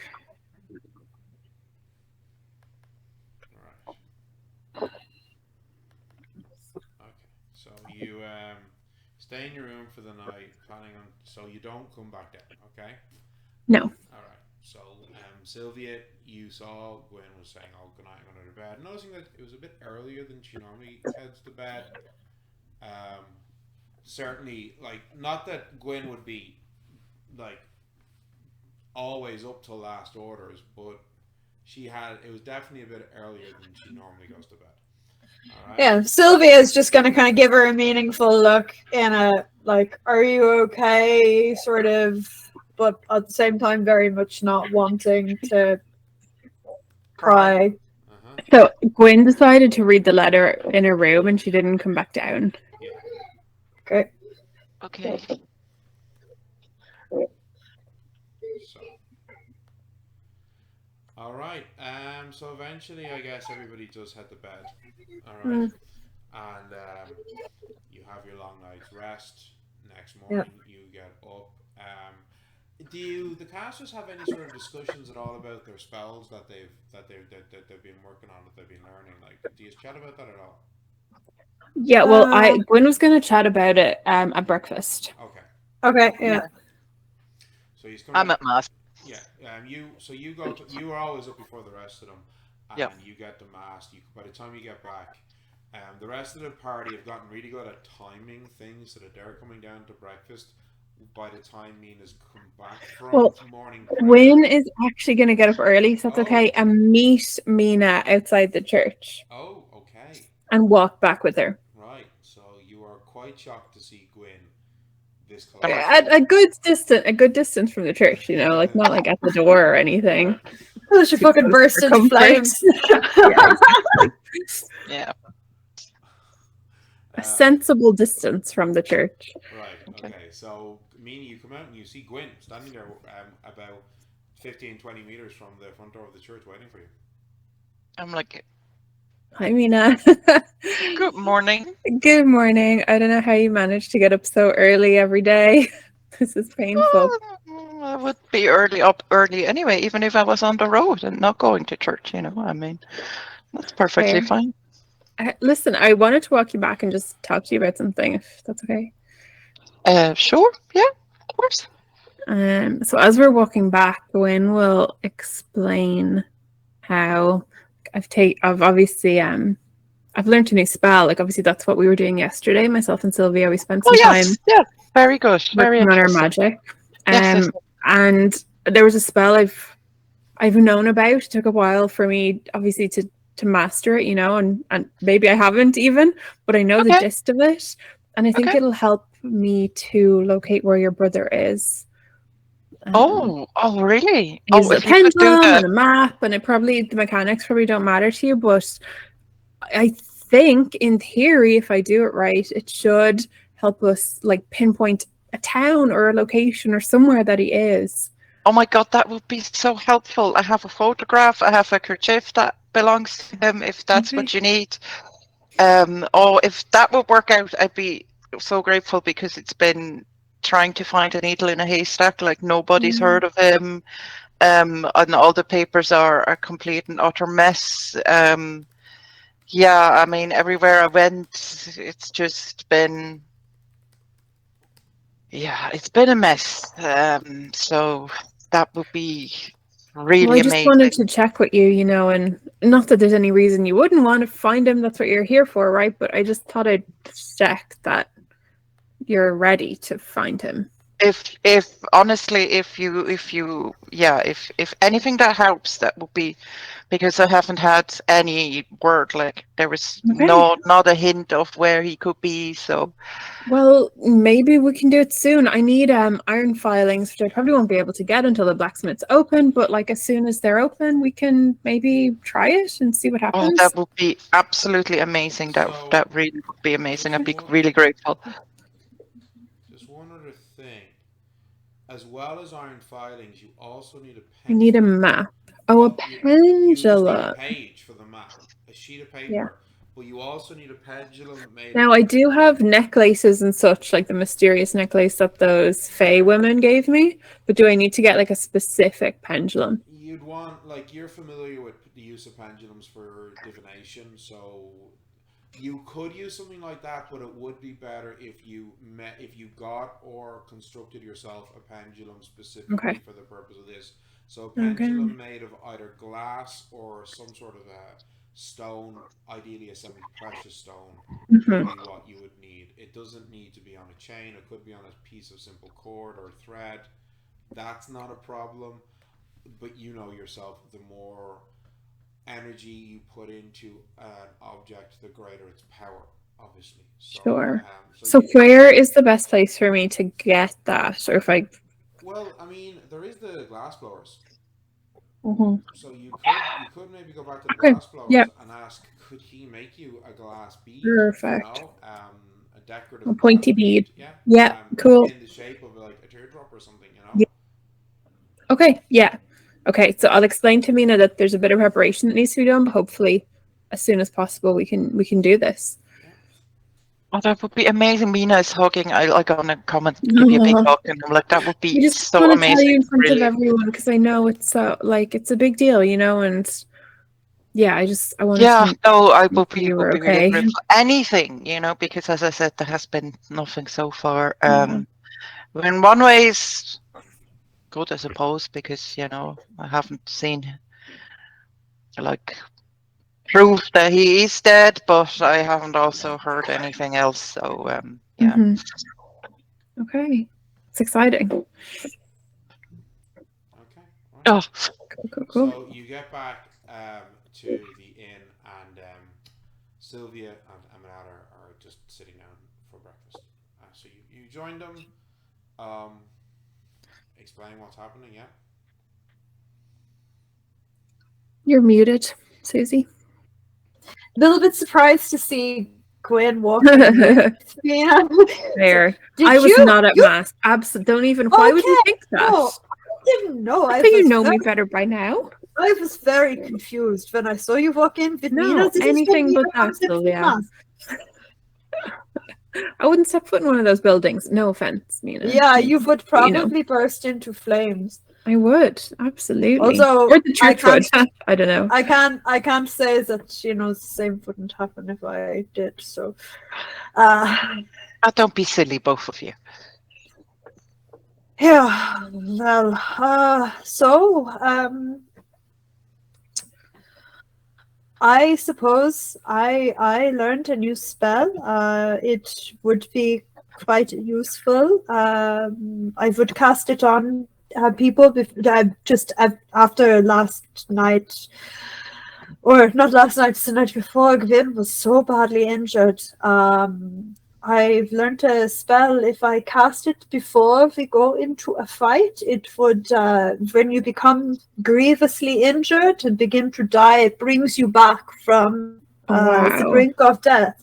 Right. Okay. So you stay in your room for the night, planning on so you don't come back down. Okay. No. All right. So Sylvia, you saw Gwyn was saying, "Oh, good night, I'm going to bed." Noticing that it was a bit earlier than she normally heads to bed. Certainly, like, not that Gwyn would be like always up till last orders, but it was definitely a bit earlier than she normally goes to bed. All right. Yeah, Sylvia is just going to kind of give her a meaningful look in a, like, are you okay, sort of, but at the same time very much not wanting to cry. So Gwyn decided to read the letter in her room and she didn't come back down. Yeah. Okay. Okay. So. All right. So eventually, I guess everybody does head to bed. All right. And you have your long night's rest. Next morning, you get up. Do the casters have any sort of discussions at all about their spells that they've been working on, that they've been learning? Like, do you chat about that at all? Yeah, well, Gwyn was going to chat about it at breakfast. Okay. Okay. Yeah. So he's I'm at mass. Yeah. You are always up before the rest of them, and you get to mass. By the time you get back, the rest of the party have gotten really good at timing things so that they're coming down to breakfast by the time Mina's come back from morning prayer. Gwyn is actually going to get up early, so that's okay, and meet Mina outside the church. Oh, okay. And walk back with her. Right. So you are quite shocked to see Gwyn this close. At a good distance from the church, like not like at the door or anything. Oh, she fucking burst into flames. Yeah. A sensible distance from the church. Right. Okay. So, Mina, you come out and you see Gwyn standing there about 15-20 meters from the front door of the church waiting for you. I'm like, Hi, Mina. good morning. Good morning. I don't know how you manage to get up so early every day. This is painful. I would be up early anyway, even if I was on the road and not going to church, I mean, that's perfectly Fair. fine. Listen, I wanted to walk you back and just talk to you about something, if that's okay. Sure, yeah, of course. So as we're walking back, Gwynn will explain how I've obviously I've learned a new spell. Like obviously that's what we were doing yesterday. Myself and Sylvia, we spent some time Very good, very working on our interesting. magic. Yes. And there was a spell I've known about. It took a while for me, obviously, to master it, and maybe I haven't even, but I know the gist of it, and I think it'll help me to locate where your brother is. Oh, really? Use a pendulum and a map, and the mechanics probably don't matter to you, but I think in theory, if I do it right, it should help us like pinpoint a town or a location or somewhere that he is. Oh my God, that would be so helpful. I have a photograph. I have a kerchief that belongs to him, if that's what you need. If that would work out, I'd be so grateful, because it's been trying to find a needle in a haystack. Like nobody's heard of him. And all the papers are a complete and utter mess. Yeah, I mean, everywhere I went, it's just been, it's been a mess. So that would be really I just amazing. wanted to check with you, and not that there's any reason you wouldn't want to find him. That's what you're here for, right? But I just thought I'd check that you're ready to find him. If honestly, if anything that helps, that would be, because I haven't had any word. Like there was not a hint of where he could be. So, well, maybe we can do it soon. I need iron filings, which I probably won't be able to get until the blacksmith's open. But like as soon as they're open, we can maybe try it and see what happens. Oh, that would be absolutely amazing. That really would be amazing. I'd be really grateful. Just one other thing. As well as iron filings, you also need a pendulum. I need a map. Oh, a pendulum. You just need a page for the map, a sheet of paper. Yeah. But you also need a pendulum made. Now, I do have necklaces and such, like the mysterious necklace that those Fae women gave me. But do I need to get like a specific pendulum? You'd want, like, you're familiar with the use of pendulums for divination, so you could use something like that, but it would be better if you got or constructed yourself a pendulum specifically for the purpose of this. So a pendulum made of either glass or some sort of a stone, ideally a semi-precious stone, would be what you would need. It doesn't need to be on a chain. It could be on a piece of simple cord or thread. That's not a problem. But you know yourself, the more energy you put into an object, the greater its power, obviously. So, sure. So where is the best place for me to get that? Or if I... Well, I mean, there is the glass blowers. So you could maybe go back to the glass blowers and ask, could he make you a glass bead? Perfect. A decorative, a pointy bead. Yeah. Cool. In the shape of like a teardrop or something, Yeah. Okay. Yeah. Okay. So I'll explain to Mina that there's a bit of preparation that needs to be done, but hopefully, as soon as possible, we can do this. Oh, that would be amazing. Mina is hugging. I gonna come and give you a big hug, and I'm like, that would be so amazing. I just want to tell you in front of everyone, because I know it's it's a big deal, and yeah, I want. Yeah, no, I would be really grateful. Anything, because as I said, there has been nothing so far. In one way, it's good, I suppose, because I haven't seen proof that he is dead, but I haven't also heard anything else. So yeah. Okay, it's exciting. Okay. Right. Oh, cool. So you get back to the inn, and Sylvia and Aminata are just sitting down for breakfast. So you joined them. Explain what's happening. Yeah. You're muted, Susie. A little bit surprised to see Gwynn walking with Mina. There. I was not at mass. Don't even. Why would you think that? No, I didn't know. I think you know me better by now. I was very confused when I saw you walk in with No, Mina. This is when anything Mina but that, comes in with Sylvia. masks. I wouldn't step foot in one of those buildings. No offense, Mina. Yeah, you would But, you know, probably burst into flames. I would, absolutely. Also, Or the truth would. I don't know. I can't say that, the same wouldn't happen if I did. So, Don't be silly, both of you. yeah. Well, I suppose I learned a new spell. It would be quite useful. I would cast it on people just after last night, or not last night, the night before. Gwynn was so badly injured. I've learned a spell. If I cast it before we go into a fight, it would, when you become grievously injured and begin to die, it brings you back from the brink of death.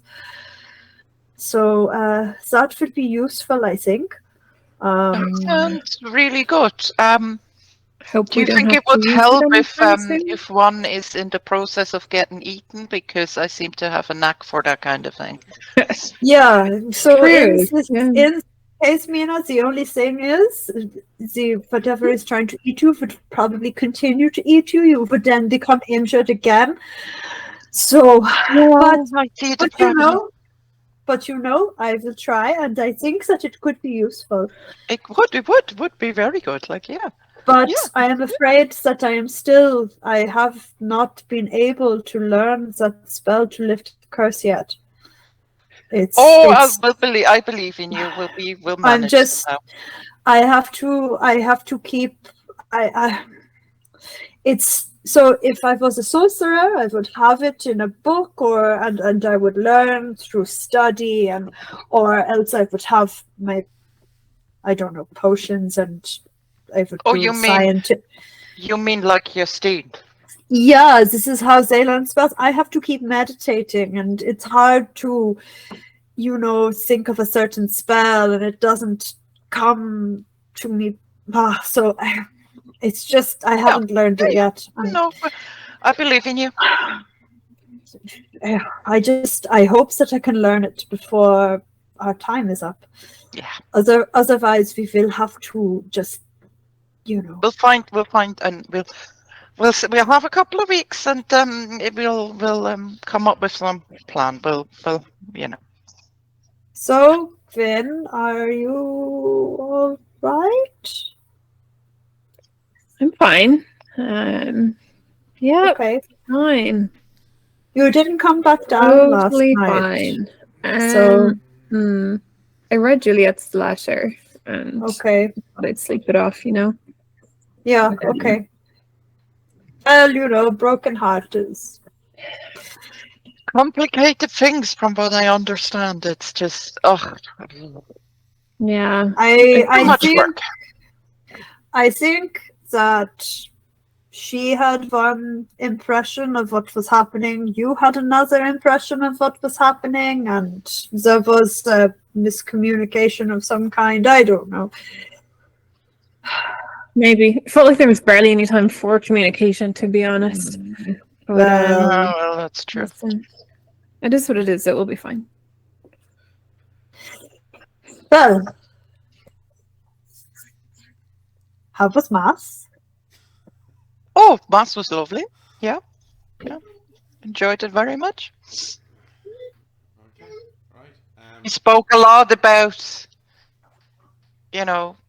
So that would be useful, I think. That sounds really good. Hope Do you think it would help if one is in the process of getting eaten? Because I seem to have a knack for that kind of thing. Yeah. So in yeah. case, Mina, the only thing is, whatever is trying to eat you would probably continue to eat you. You would then become injured again. So, I see the problem. But I will try, and I think that it could be useful. It would be very good. Like, yeah. But I am afraid that I have not been able to learn that spell to lift the curse yet. I believe in you. We'll manage. I have to keep. It's so if I was a sorcerer, I would have it in a book, and I would learn through study, or else I would have my, I don't know, potions, and I would do scientific. You mean like your steed? Yeah, this is how they learn spells. I have to keep meditating, and it's hard to, think of a certain spell, and it doesn't come to me. So it's just I haven't learned it yet. No, I believe in you. I hope that I can learn it before our time is up. Yeah. Otherwise, we will have to just, We'll find, and we'll have a couple of weeks, and we'll come up with some plan. We'll. So, Gwynn, are you all right? I'm fine. Yeah. Okay. Fine. You didn't come back down last night. Fine. I read Juliet's letter, and okay, thought I'd sleep it off. Yeah. Okay. Well, broken heart is complicated things, from what I understand. It's just yeah. I think that she had one impression of what was happening. You had another impression of what was happening, and there was a miscommunication of some kind. I don't know. Maybe. It felt like there was barely any time for communication, to be honest. But, well, that's true. Listen, it is what it is. It will be fine. Well, how was Mass? Oh, Mass was lovely. Yeah. Enjoyed it very much. Okay, right. We spoke a lot about,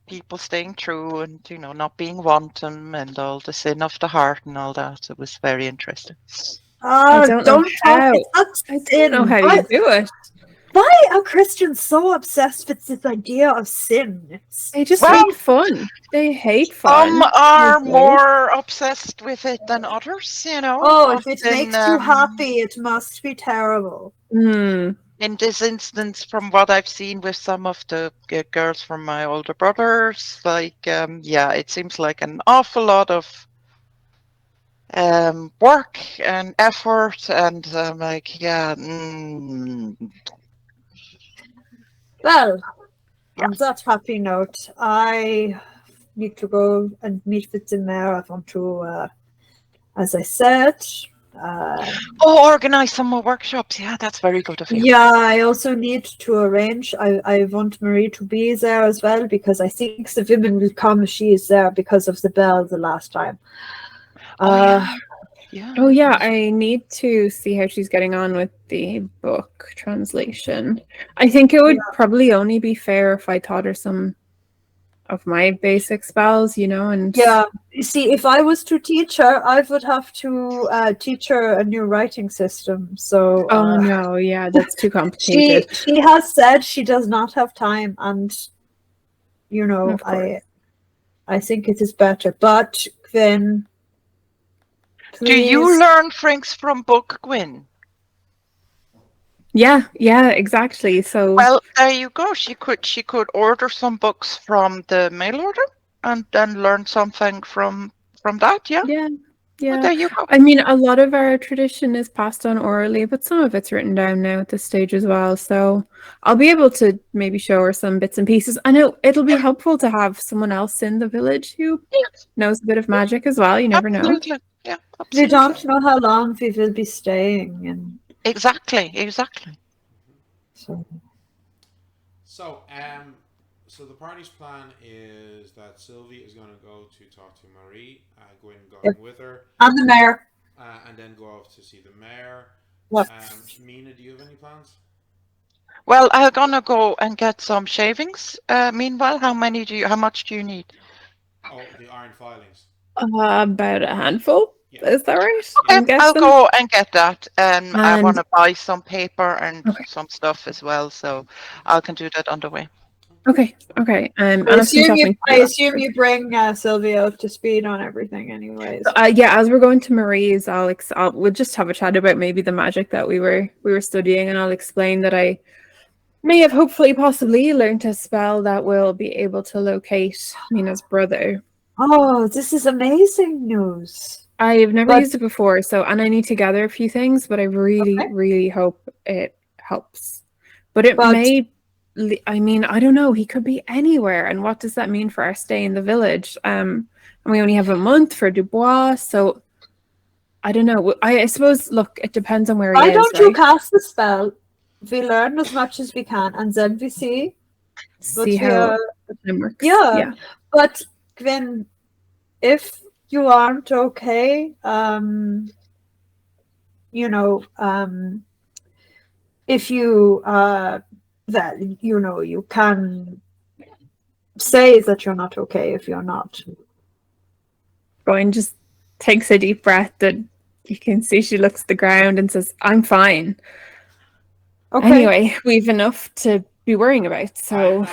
people staying true and, not being wanton and all the sin of the heart and all that. It was very interesting. I don't know how you do it. Why are Christians so obsessed with this idea of sin? They just hate fun. They hate fun. Some are more obsessed with it than others, Oh, if it makes you happy, it must be terrible. Mm. In this instance, from what I've seen with some of the girls from my older brothers, it seems like an awful lot of work and effort, and Well, on that happy note, I need to go and meet with the mayor. I want to as I said. Organize some more workshops. Yeah, that's very good of you. Yeah, I also need to arrange. I want Marie to be there as well because I think the women will come if she is there because of the bell the last time. Yeah. Oh yeah, I need to see how she's getting on with the book translation. I think it would probably only be fair if I taught her some of my basic spells, and Yeah, you see, if I was to teach her, I would have to teach her a new writing system. So oh no, yeah, that's too complicated. she has said she does not have time, and Of course. I think it is better. But then, Do you please, learn things from book, Gwyn? Yeah, exactly. So Well, there you go. She could order some books from the mail order and then learn something from that. Yeah. yeah. Well, there you go. I mean, a lot of our tradition is passed on orally, but some of it's written down now at this stage as well. So I'll be able to maybe show her some bits and pieces. I know it'll be helpful to have someone else in the village who knows a bit of magic as well. You never know. Absolutely. Yeah, we absolutely. don't know how long we will be staying, and Exactly. so. So the party's plan is that Sylvia is going to go to talk to Marie, Gwyn going with her, And the mayor. and then go off to see the mayor. Yep. Mina, do you have any plans? Well, I'm gonna go and get some shavings. Meanwhile, how much do you need? Oh, the iron filings. About a handful. Yeah. Is that right? Okay, I'm I'll guessing. go and get that. I And want to buy some paper and Okay. some stuff as well, so I can do that on the way. Okay. And I I've some shopping. assume you bring Sylvia up to speed on everything, anyways. Yeah, as we're going to Marie's, we'll just have a chat about maybe the magic that we were studying, and I'll explain that I may have possibly learned a spell that will be able to locate Mina's brother. Oh, this is amazing news. I've never used it before, and I need to gather a few things, but I really, really hope it helps. But it may, I mean, I don't know, he could be anywhere, and what does that mean for our stay in the village? And we only have a month for Dubois, so I don't know. I suppose, look, it depends on where he is. Why don't you cast the spell? We learn as much as we can, and then we see how it works. Yeah. But Gwyn, if you aren't okay, if you you can say that you're not okay if you're not. Gwyn just takes a deep breath, and you can see she looks at the ground and says, "I'm fine." Okay. Anyway, we've enough to be worrying about. So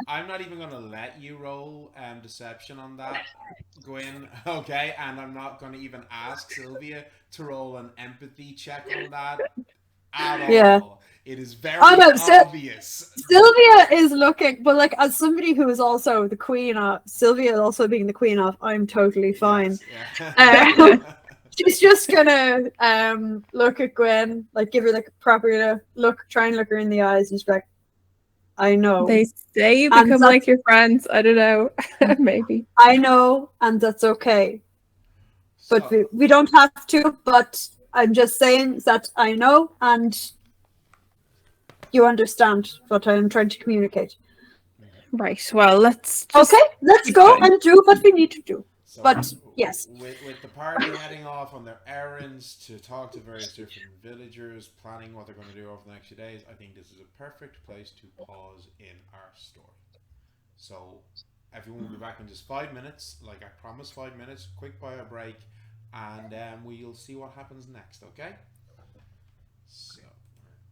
I'm not even going to let you roll deception on that, Gwyn. Okay, and I'm not going to even ask Sylvia to roll an empathy check on that at all. It is very obvious. Sylvia is looking, but like as somebody who is also the queen of Sylvia, also being the queen of, I'm totally fine. Yes, she's just gonna look at Gwyn, like give her the proper look, try and look her in the eyes, and she's like, I know. They say you become like your friends. I don't know. Maybe. I know, and that's okay. But we don't have to, but I'm just saying that I know, and you understand what I'm trying to communicate. Right. Well, let's go and do what we need to do. So but yes, with the party heading off on their errands to talk to various different villagers, planning what they're going to do over the next few days, I think this is a perfect place to pause in our story. So everyone will be back in just 5 minutes. Like I promised, 5 minutes. Quick bio break, and we'll see what happens next. Okay. So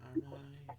where am I?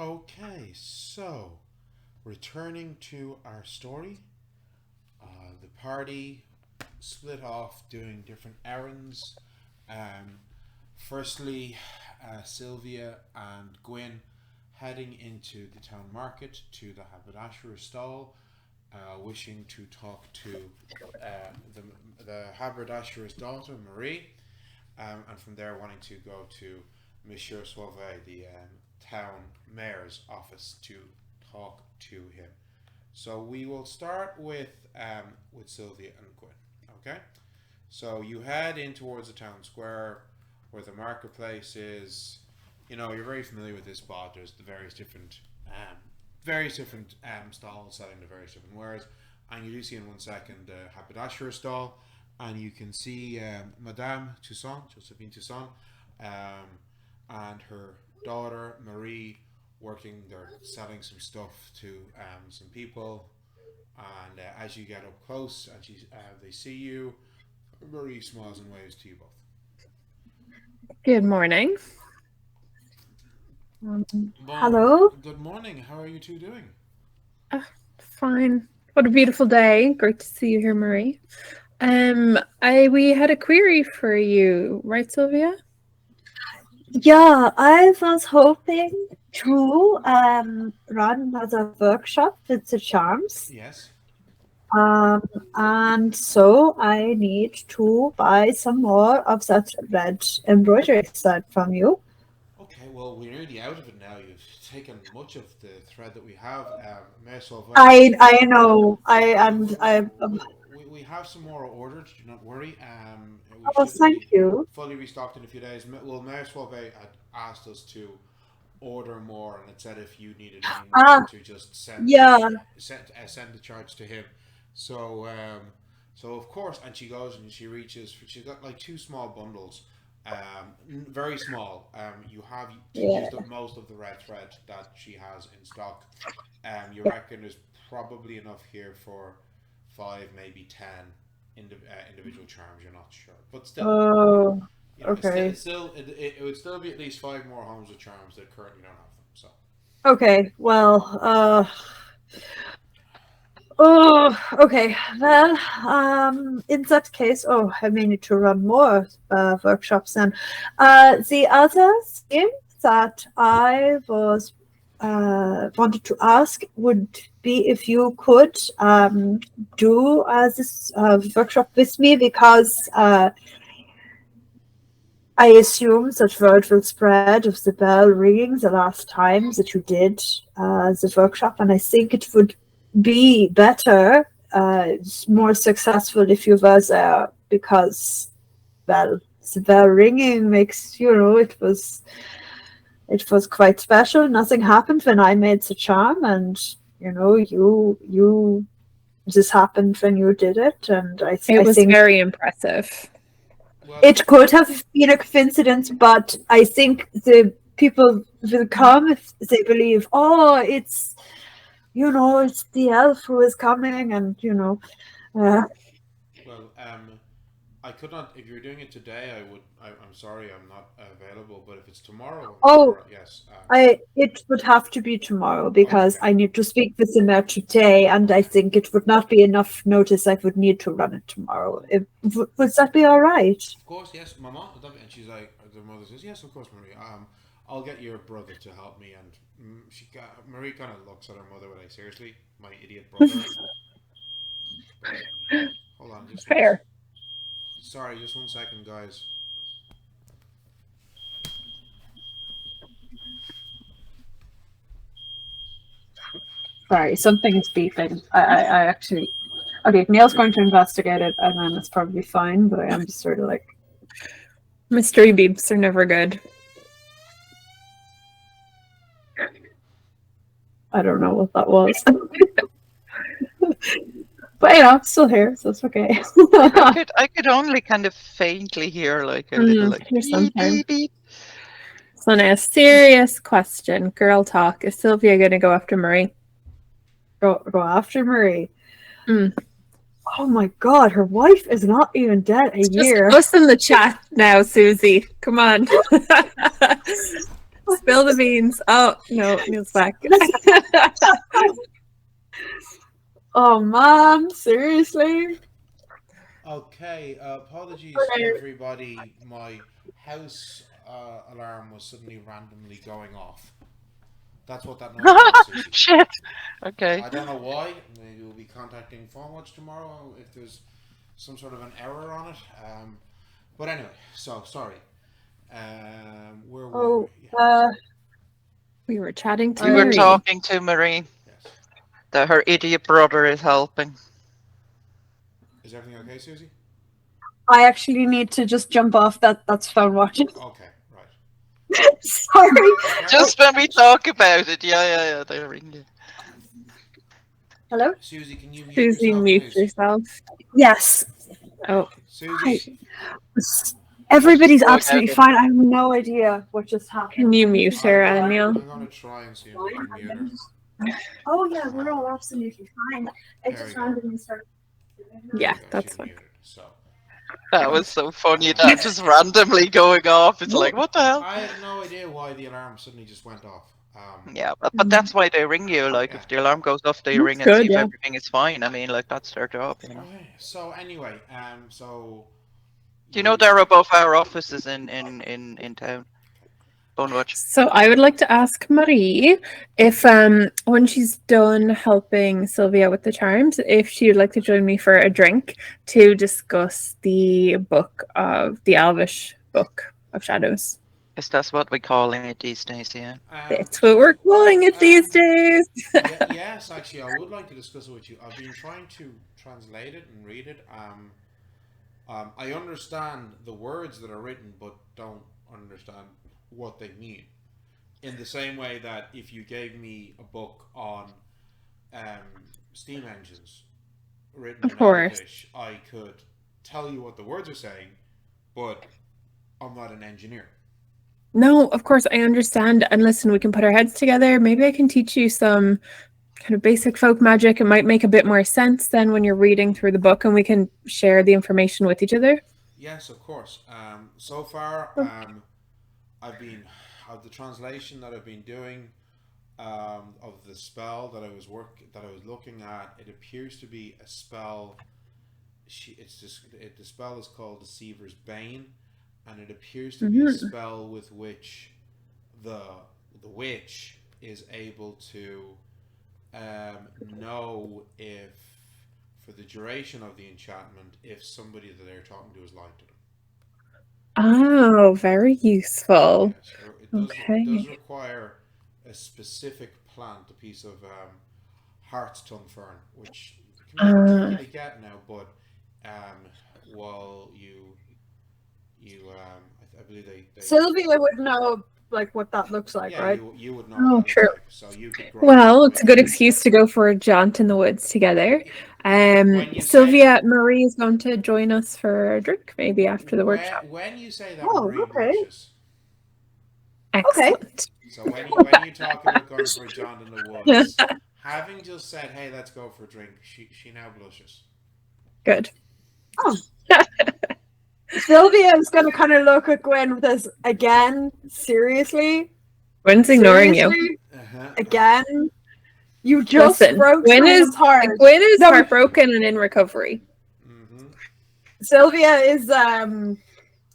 Okay, so returning to our story, the party split off doing different errands. Um, Firstly, Sylvia and Gwyn heading into the town market to the haberdasher's stall, wishing to talk to the haberdasher's daughter, Marie, and from there wanting to go to Monsieur Sauvet, the town mayor's office, to talk to him. So we will start with Sylvia and Gwyn. Okay, so you head in towards the town square where the marketplace is. You know, you're very familiar with this spot. There's the various different stalls selling the various different wares, and you do see in 1 second the haberdasher's stall, and you can see Madame Toussaint, Josephine Toussaint, and her daughter Marie working. They're selling some stuff to some people, and as you get up close and they see you, Marie smiles and waves to you both. Good morning. Hello. Good morning. How are you two doing? Fine. What a beautiful day. Great to see you here, Marie. We had a query for you, right, Sylvia? Yeah, I was hoping to run another workshop with the charms. Yes. And so I need to buy some more of that red embroidery thread from you. Okay, well, we're nearly out of it now. You've taken much of the thread that we have. I know. We have some more ordered. Do not worry. Thank you. Fully restocked in a few days. Well, Mayor Suave had asked us to order more, and it said if you needed any more to just send the charge to him. So of course, and she goes and she reaches. She's got like 2 small bundles. Very small. You have used up most of the red thread that she has in stock. You reckon there's probably enough here for 5, maybe 10 individual charms. You're not sure, but still. Okay. It would still be at least 5 more homes of charms that currently don't have them. So. Okay. Well. Okay. Well, in that case, I may need to run more workshops then. The other thing that I was wanted to ask would be if you could do this workshop with me, because I assume that word will spread of the bell ringing the last time that you did the workshop, and I think it would be better, more successful if you were there, because, well, the bell ringing makes, it was quite special. Nothing happened when I made the charm, and this happened when you did it, and I think very impressive. Well, it could have been a coincidence, but I think the people will come if they believe, it's it's the elf who is coming, and I could not. If you're doing it today, I would. I'm sorry, I'm not available. But if it's tomorrow, yes. It would have to be tomorrow, because I need to speak with the mayor today, and I think it would not be enough notice. I would need to run it tomorrow. Would that be all right? Of course, yes, Mama. And she's like, the mother says, yes, of course, Marie. I'll get your brother to help me. And Marie kind of looks at her mother with, seriously, my idiot brother. Hold on, just fair. Sorry, just 1 second, guys. Sorry, something is beeping. I actually... Okay, Neil's going to investigate it, and then it's probably fine, but I am just sort of like... Mystery beeps are never good. I don't know what that was. But I'm still here, so it's okay. I could only kind of faintly hear like a little like beep, beep, beep. So now, serious question, girl talk. Is Sylvia going to go after Marie? Go after Marie? Oh my God, her wife is not even dead a year. Just post in the chat now, Susie. Come on. Spill the beans. Oh no, Neil's back. Oh man, seriously? Okay, apologies everybody. My house alarm was suddenly randomly going off. That's what that noise was, Susie. Shit. Okay. I don't know why. Maybe we'll be contacting PhoneWatch tomorrow if there's some sort of an error on it. But anyway, so sorry. Where were we? Yeah. We were chatting to We were Marie. talking to Marie. Yes. That her idiot brother is helping. Is everything okay, Susie? I actually need to just jump off that's phone watching. Okay, right. Sorry. Okay. Just when we talk about it, yeah, they ring you. Hello? Susie, can you mute Susie, yourself, mute please? yourself. Yes. Oh, Susie, Everybody's Go ahead. absolutely fine. I have no idea what just happened. can you mute her, Neil? I'm going to try and see if I can mute her. Oh yeah, we're all absolutely fine. It There just we go. randomly started. Yeah, There we go, that's she's fine. muted, so. That was so funny. That just randomly going off. It's like, what the hell? I have no idea why the alarm suddenly just went off. Yeah, but that's why they ring you. Like, if the alarm goes off, they That's ring and good, see if yeah. everything is fine. I mean, like, that's their job, you know. Okay, so anyway, so. Do you know they're above our offices in town? Bonewatch. So I would like to ask Marie if when she's done helping Sylvia with the charms, if she would like to join me for a drink to discuss the book of the Elvish Book of Shadows. Guess that's what we're calling it these days, yeah. That's what we're calling it these days. Yes, actually, I would like to discuss it with you. I've been trying to translate it and read it. I understand the words that are written, but don't understand what they mean. In the same way that if you gave me a book on steam engines written in Elvish, I could tell you what the words are saying, but I'm not an engineer. No, of course, I understand. And listen, we can put our heads together. Maybe I can teach you some kind of basic folk magic. It might make a bit more sense then when you're reading through the book, and we can share the information with each other. Yes, of course. So far, of the translation that I've been doing of the spell that I was looking at. It appears to be a spell. The spell is called Deceiver's Bane, and it appears to be a spell with which the witch is able to know if, for the duration of the enchantment, if somebody that they're talking to is lying to them. Oh, very useful. Yes, it does require a specific plant, a piece of heart's tongue fern, which can be tricky to get now, but while I believe they Sylvia would know like what that looks like, right? you would know. Oh, true. Like, so you could grow Well, it's a good excuse to go for a jaunt in the woods together. Sylvia, Marie is going to join us for a drink, maybe after the workshop. When you say that, Marie blushes. Excellent. Okay. So when you talk about going for a jaunt in the woods, having just said, "Hey, let's go for a drink," she now blushes. Good. Oh. Sylvia is going to kind of look at Gwynn with this again. Seriously? Gwynn's ignoring you. Again? You just broke Gwynn's heart. Gwynn is heartbroken and in recovery. Mm-hmm. Sylvia is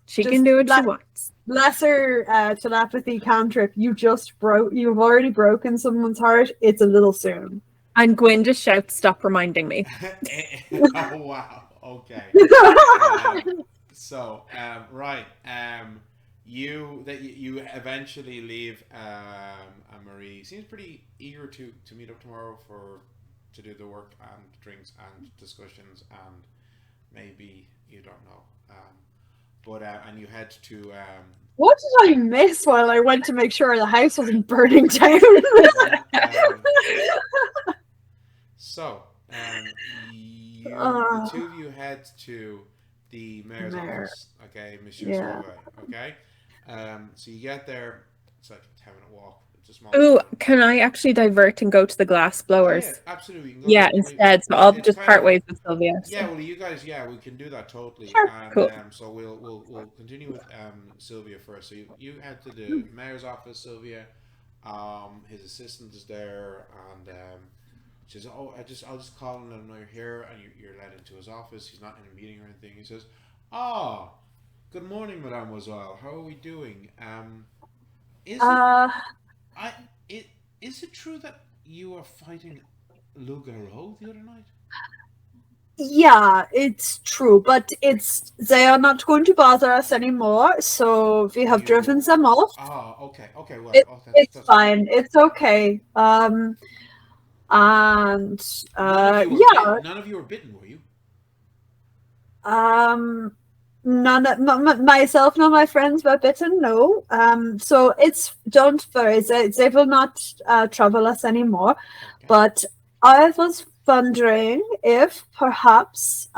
she can do what she wants. Lesser telepathy cantrip. You've already broken someone's heart. It's a little soon. And Gwynn just shouts, "Stop reminding me." Oh wow. Okay. Right. You eventually leave. Marie seems pretty eager to meet up tomorrow to do the work and drinks and discussions, and maybe you don't know. And you head to. What did I miss while I went to make sure the house wasn't burning down? The two of you head to the mayor's office, okay, Monsieur Sauvé, okay? So you get there, it's like a 10-minute walk, It's a small. Oh, can I actually divert and go to the glass blowers? Oh, yeah, absolutely. Yeah, instead. So I'll just part ways with Sylvia. Yeah, well, you guys, we can do that totally. Sure, And cool. so we'll continue with Sylvia first. So you head to the mayor's office, Sylvia. His assistant is there, and she says, "Oh, I'll just call and let him know you're here." And you're led into his office. He's not in a meeting or anything. He says, "Ah, good morning, Mademoiselle. How are we doing? Is it true that you were fighting Lugaro the other night?" Yeah, it's true, but they are not going to bother us anymore, so we have driven them off. Okay, well, it's fine. Good. It's okay. And none of you were bitten, were you? Myself nor my friends were bitten. No. So don't worry. They will not trouble us anymore. Okay. But I was wondering if perhaps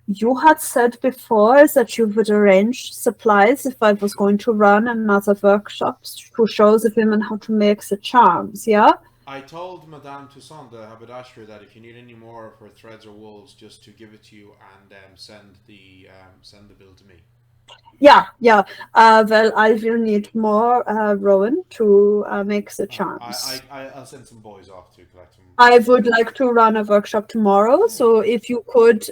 you had said before that you would arrange supplies if I was going to run another workshop to show the women how to make the charms. Yeah. I told Madame Toussaint, the haberdasher, that if you need any more of her threads or wools, just to give it to you and send the bill to me. Yeah. Well, I will need more Rowan to make the charms. I'll send some boys off to collect them. I would like to run a workshop tomorrow, so if you could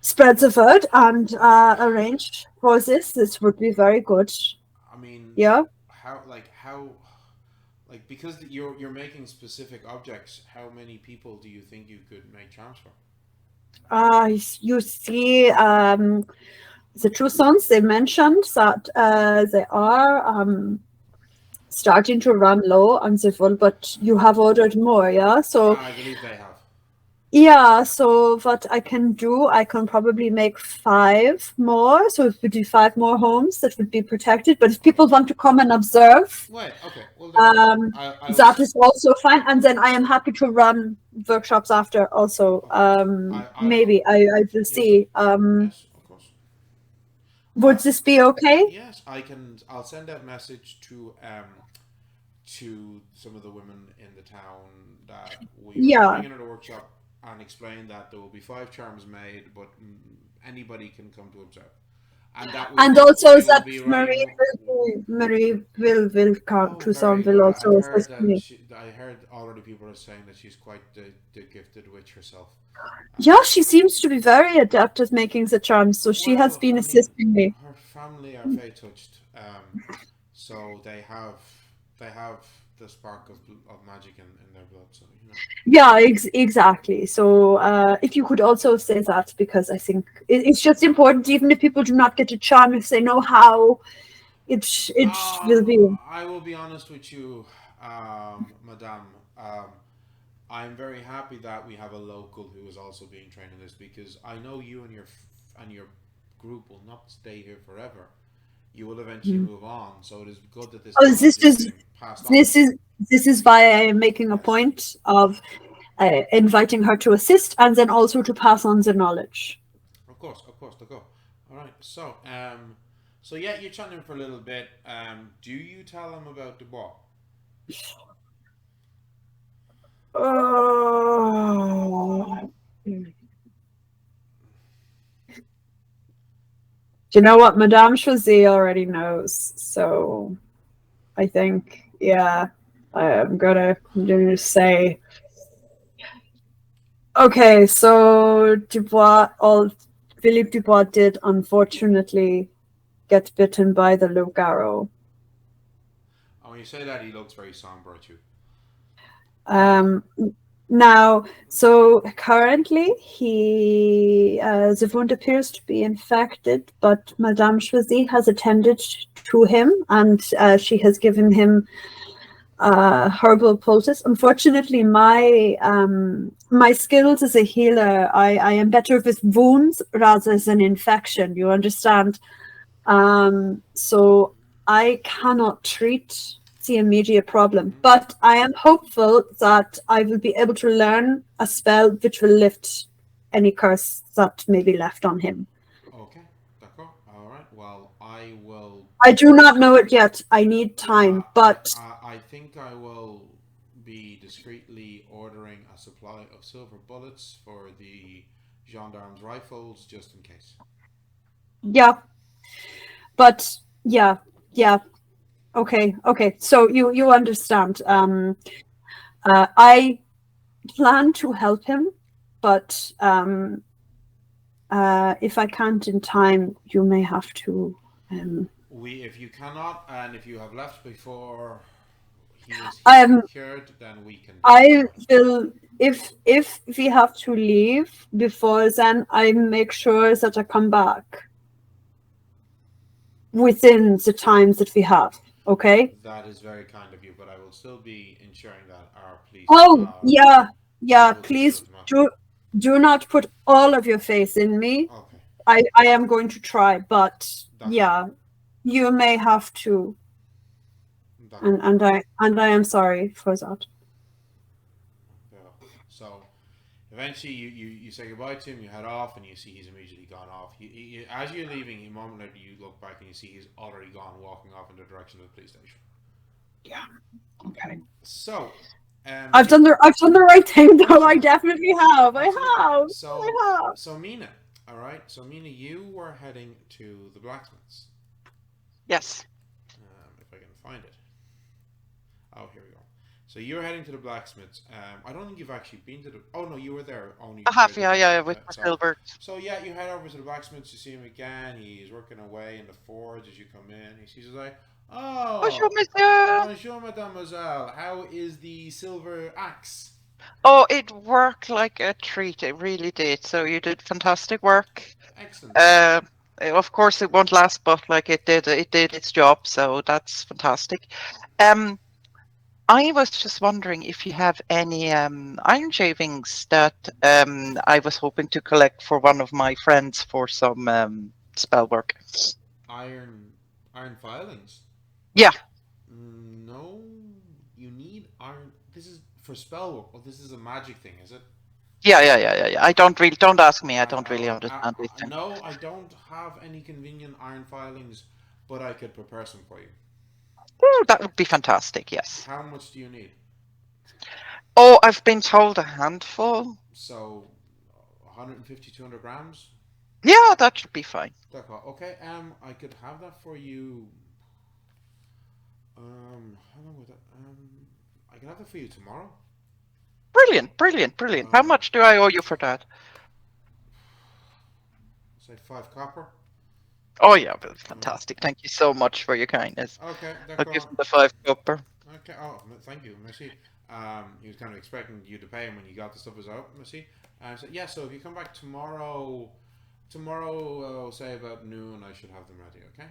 spread the word and arrange for this would be very good. I mean, yeah. How because you're making specific objects, how many people do you think you could make charms for? You see, the two sons, they mentioned that they are starting to run low on the wool, but you have ordered more, yeah? So I believe they have. Yeah, so what I can do, I can probably make 5 more. So it would be 5 more homes that would be protected. But if people want to come and observe, okay. Well, that is also fine. And then I am happy to run workshops after also. Maybe I will see. Yes, of course. Would this be okay? Yes, I'll send a message to some of the women in the town that we are bringing in a workshop, and explain that there will be 5 charms made, but anybody can come to observe. And also that Marie will come to some will also assist me. I heard already people are saying that she's quite the gifted witch herself. Yeah, she seems to be very adept at making the charms, so she has been assisting me. Her family are fae touched, so they have the spark of magic in their blood. So Yeah, exactly. So if you could also say that, because I think it's just important, even if people do not get a charm, if they know how, it will be. I will be honest with you, Madame. I'm very happy that we have a local who is also being trained in this, because I know you and your group will not stay here forever. You will eventually move on, so it is good that this. This is why I am making a point of inviting her to assist, and then also to pass on the knowledge. Of course, to go. All right, so yeah, you're chatting for a little bit. Do you tell him about the ball? You know what? Madame Choisy already knows, so I think, yeah, I'm gonna say, okay, so Philippe Dubois did unfortunately get bitten by the Lugaro. Oh, when you say that, he looks very somber at you. Now, so currently the wound appears to be infected, but Madame Choisy has attended to him, and she has given him herbal poultice. Unfortunately, my skills as a healer, I am better with wounds rather than infection. You understand? So I cannot treat the immediate problem, but I am hopeful that I will be able to learn a spell which will lift any curse that may be left on him. Okay, d'accord. All right. Well, I will. I do not know it yet. I need time, but I think I will be discreetly ordering a supply of silver bullets for the gendarmes' rifles, just in case. yeah. But yeah. Okay. So you understand. I plan to help him, but if I can't in time, you may have to. If you cannot, and if you have left before he is secured, then we can. I will. If we have to leave before then, I make sure that I come back within the time that we have. Okay. That is very kind of you, but I will still be ensuring that our police. Oh yeah. Please do not put all of your faith in me. Okay. I am going to try, but yeah, you may have to. And I am sorry for that. So eventually you say goodbye to him, you head off, and you see he's immediately gone off. As you're leaving, a moment later you look back and you see he's already gone, walking off in the direction of the police station. Yeah. Okay. So I've done the right thing, though. I definitely have. I have. So Mina, all right. So Mina, you were heading to the blacksmith's. Yes. If I can find it. Oh, here we go. So you're heading to the blacksmith's. I don't think you've actually been to the. Oh no, you were there only. I have, yeah, with Silver. So yeah, you head over to the blacksmith's. You see him again. He's working away in the forge as you come in. He sees like, oh, bonjour, monsieur. Bonjour, mademoiselle. How is the silver axe? Oh, it worked like a treat. It really did. So you did fantastic work. Excellent. Of course, it won't last, but like it did its job. So that's fantastic. I was just wondering if you have any iron shavings that I was hoping to collect for one of my friends for some spell work. Iron filings? Yeah. No, you need iron. This is for spell work. Oh, this is a magic thing, is it? Yeah. I don't ask me. I don't really understand these things. No, I don't have any convenient iron filings, but I could prepare some for you. Oh, that would be fantastic, yes. How much do you need? Oh, I've been told a handful. So, 150, 200 grams? Yeah, that should be fine. Okay, I could have that for you. How long would that? I can have that for you tomorrow. Brilliant. How much do I owe you for that? Say 5 copper. Oh yeah, fantastic. Thank you so much for your kindness. Okay, I'll give him the 5 copper. Okay, oh, thank you, merci. He was kind of expecting you to pay him when you got the stuff as out, merci. So yeah, so if you come back tomorrow, say about noon, I should have them ready, okay?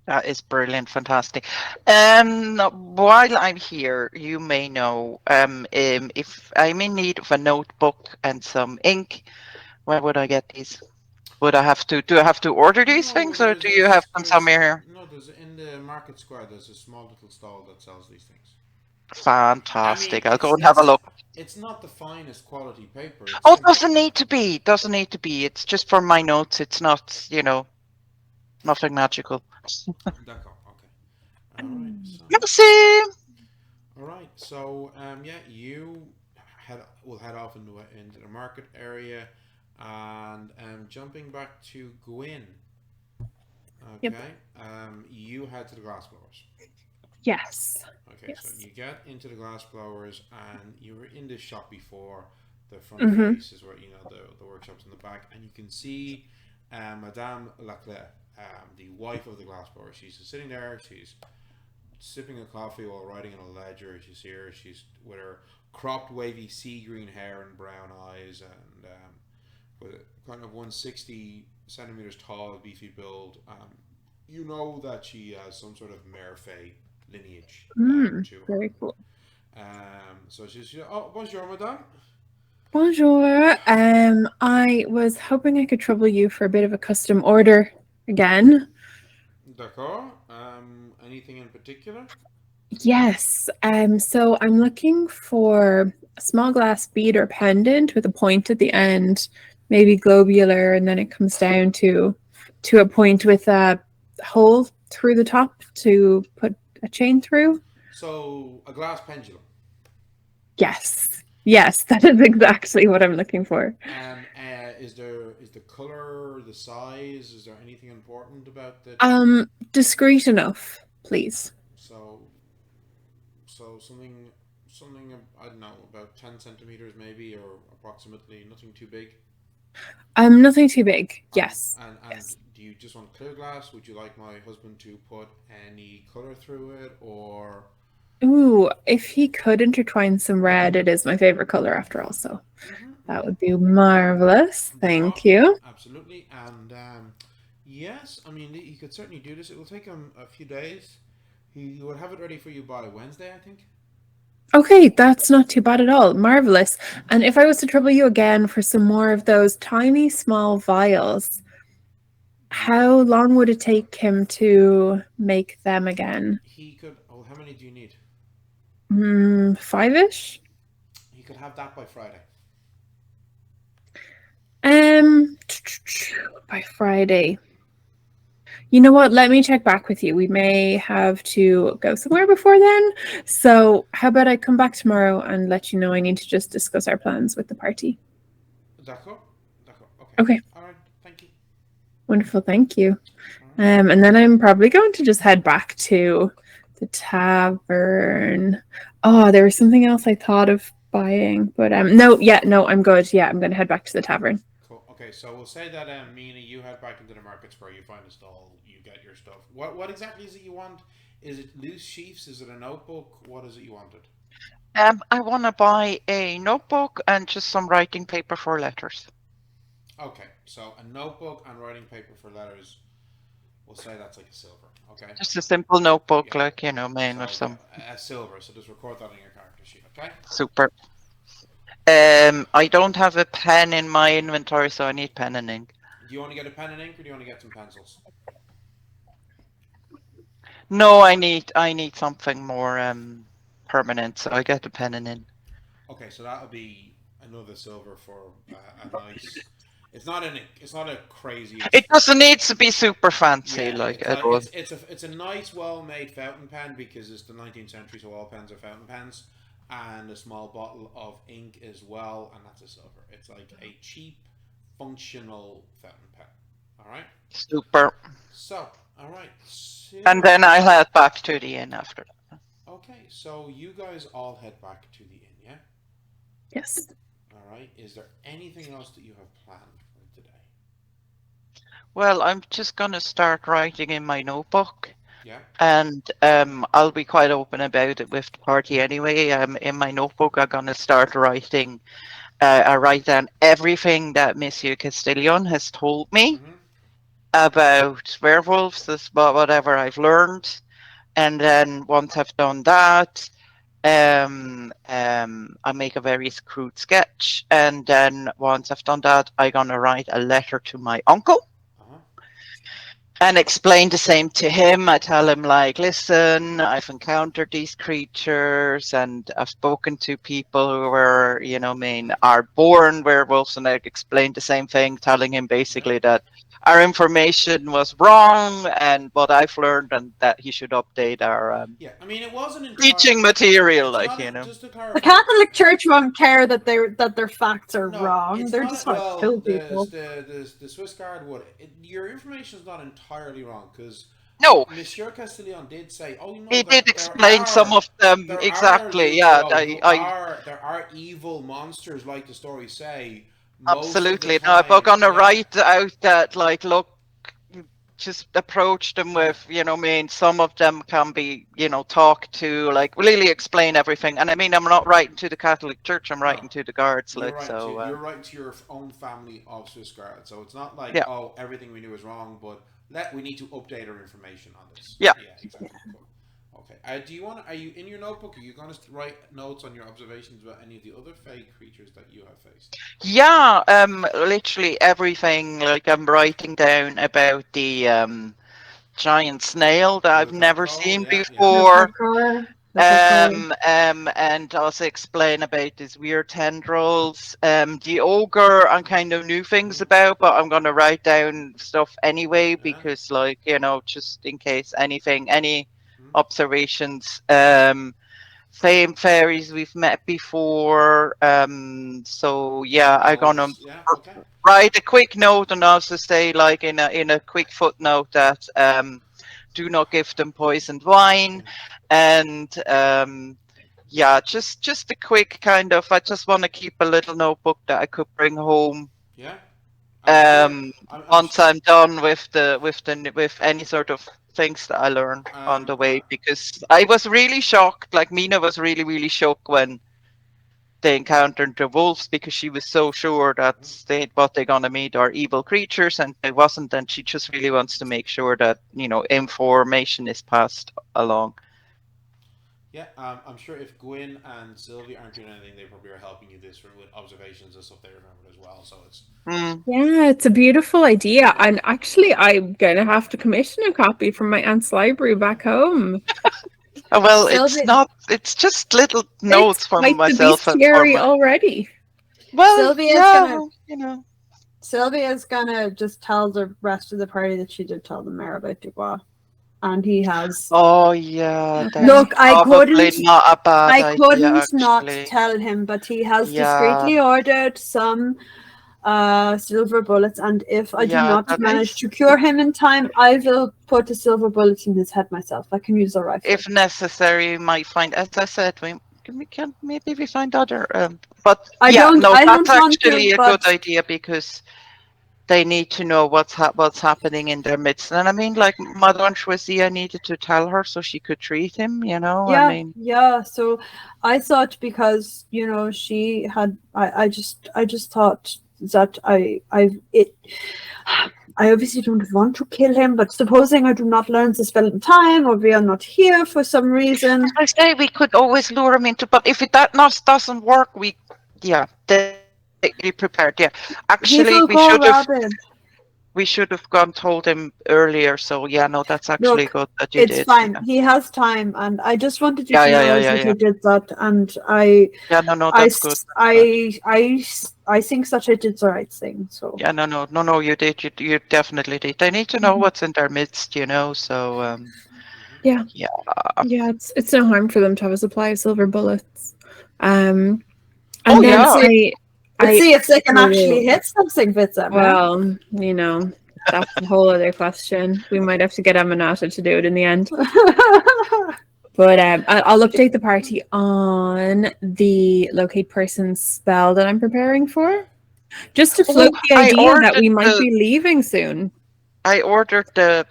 That is brilliant, fantastic. While I'm here, you may know, if I'm in need of a notebook and some ink, where would I get these? Do I have to order these things, or do you have them somewhere here? No, there's in the market square. There's a small little stall that sells these things. Fantastic! I'll go and have a look. It's not the finest quality paper. It doesn't need to be. It's just for my notes. It's not, nothing magical. D'accord. Okay. All right. Merci. All right. So yeah, you will head off into the market area. And jumping back to Gwynn. Okay. Yep. You head to the glass blowers. Yes. Okay, yes. So you get into the glass blowers, and you were in this shop before. The front face is where the workshop's in the back, and you can see Madame Laclaire, the wife of the glass blower. She's just sitting there. She's sipping a coffee while writing in a ledger. She's here. She's with her cropped, wavy, sea green hair and brown eyes, and with a kind of 160 centimeters tall, beefy build. You know that she has some sort of Merfay lineage. Very cool. So she's oh, bonjour, madame. Bonjour. I was hoping I could trouble you for a bit of a custom order again. D'accord. Anything in particular? Yes. So I'm looking for a small glass bead or pendant with a point at the end, maybe globular, and then it comes down to to a point with a hole through the top to put a chain through. So a glass pendulum. Yes, that is exactly what I'm looking for. And is the color, the size? Is there anything important about the? Discreet enough, please. So something I don't know, about 10 centimeters maybe, or approximately. Nothing too big. Nothing too big. Yes. And yes. Do you just want clear glass? Would you like my husband to put any color through it, or? Ooh, if he could intertwine some red, it is my favorite color after all. So that would be marvelous. Thank you. Absolutely, and yes, I mean you could certainly do this. It will take him a few days. He would have it ready for you by Wednesday, I think. Okay, that's not too bad at all. Marvelous. And if I was to trouble you again for some more of those tiny, small vials, how long would it take him to make them again? He could. Oh, how many do you need? 5-ish. He could have that by Friday. By Friday. You know what? Let me check back with you. We may have to go somewhere before then. So how about I come back tomorrow and let you know? I need to just discuss our plans with the party. D'accord. Okay. All right. Thank you. Wonderful. Thank you. And then I'm probably going to just head back to the tavern. Oh, there was something else I thought of buying, but no, I'm good. Yeah, I'm going to head back to the tavern. Cool. Okay, so we'll say that Mina, you head back into the market square. You find a stall. You get your stuff. What exactly is it you want? Is it loose sheafs? Is it a notebook? What is it you wanted? I want to buy a notebook and just some writing paper for letters. Okay, so a notebook and writing paper for letters. We'll say that's like a silver. Okay. Just a simple notebook, Yeah. like or some. A silver. So just record that on your character sheet. Okay. Super. I don't have a pen in my inventory, so I need pen and ink. Do you want to get a pen and ink, or do you want to get some pencils? No, I need something more permanent, so I get a pen and ink. Okay, so that'll be another silver for a nice. It's not a crazy. It doesn't need to be super fancy, yeah, it's a nice, well-made fountain pen because it's the 19th century, so all pens are fountain pens, and a small bottle of ink as well, and that's a silver. It's like a cheap, functional fountain pen. All right. Super. So, all right. And then I head back to the inn after that. Okay, so you guys all head back to the inn, yeah? Yes. All right. Is there anything else that you have planned for today? Well, I'm just gonna start writing in my notebook. Yeah. And I'll be quite open about it with the party anyway. In my notebook, I'm gonna start writing. I write down everything that Monsieur Castillion has told me about werewolves, whatever I've learned, and then once I've done that, I make a very crude sketch, and then once I've done that, I'm gonna write a letter to my uncle. And explain the same to him. I tell him, like, listen, I've encountered these creatures and I've spoken to people who are, are born werewolves. And I explained the same thing, telling him basically that our information was wrong and what I've learned, and that he should update our I mean, it wasn't teaching material, Just to clarify, the Catholic Church won't care that their facts are wrong. They're just want to kill people. The Swiss Guard would. Your information is not entirely wrong because Monsieur Castillion did say, he did explain some of them exactly. There are evil monsters, like the stories say. Absolutely. No, I'm gonna write out that, like, look, just approach them with, some of them can be, talked to, like, really explain everything. And I mean, I'm not writing to the Catholic Church, I'm writing to the guards. You're writing to your own family of Swiss Guards. So it's not like, everything we knew is wrong, but we need to update our information on this. Yeah. Yeah, exactly. Cool. Okay. Are you in your notebook? Are you going to write notes on your observations about any of the other fey creatures that you have faced? Yeah, literally everything. Like, I'm writing down about the giant snail that I've never seen before. And also explain about these weird tendrils. The ogre, I kind of knew things about, but I'm going to write down stuff anyway because, like, you know, just in case any observations. Fame fairies we've met before. So yeah, I'm gonna write a quick note and also say, like, in a quick footnote that do not give them poisoned wine, and yeah, just a quick kind of. I just want to keep a little notebook that I could bring home. Yeah. Once I'm done with any sort of things that I learned on the way, because I was really shocked. Like Mina was really, really shocked when they encountered the wolves, because she was so sure that what they're gonna meet are evil creatures, and it wasn't. And she just really wants to make sure that, you know, information is passed along. Yeah, I'm sure if Gwynn and Sylvia aren't doing anything, they probably are helping you this with observations and stuff they remembered as well. So it's yeah, it's a beautiful idea. And actually, I'm gonna have to commission a copy from my aunt's library back home. Well, it's not. It's just little notes from myself and scary already. Well, Sylvia's gonna, you know. Sylvia's gonna just tell the rest of the party that she did tell the mayor about Dubois. And he has. Oh yeah. Look, I couldn't. Not a bad I couldn't idea, not tell him, but he has discreetly ordered some silver bullets, and if I do not manage to cure him in time, I will put a silver bullet in his head myself. I can use a rifle. If necessary, we might find. As I said, we can maybe find other. But that's actually a good idea, because they need to know what's happening in their midst. And I mean, like, Madame Choisy, needed to tell her so she could treat him, you know? Yeah, I mean, yeah. So I thought, because, you know, she had, I just thought that I obviously don't want to kill him, but supposing I do not learn the spell in time, or we are not here for some reason. I say we could always lure him into, but if doesn't work, be prepared. Yeah, actually, we should have gone told him earlier. So yeah, no, that's actually good that you did. It's fine. Yeah. He has time, and I just wanted you to know that he did that, and that's good. I think that I did the right thing. So yeah, no, you did. You definitely did. They need to know what's in their midst, you know. So yeah, it's no harm for them to have a supply of silver bullets. Let's see if they can actually hit something with them. Well, you know, that's a whole other question. We might have to get Aminata to do it in the end. But I'll update the party on the locate person spell that I'm preparing for. Just to float the idea that we might be leaving soon. I ordered the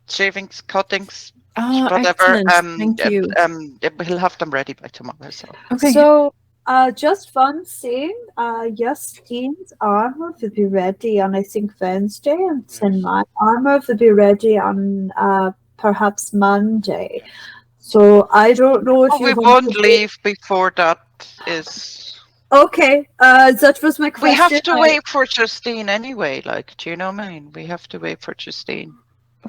shavings, cuttings, whatever. Excellent. Thank you. We'll have them ready by tomorrow. So okay. So just one thing, Justine's armor will be ready on, I think, Wednesday, and then my armor will be ready on perhaps Monday. So I don't know if we won't leave before that is. Okay, that was my question. We have to wait for Justine anyway. Like, do you know what I mean? We have to wait for Justine.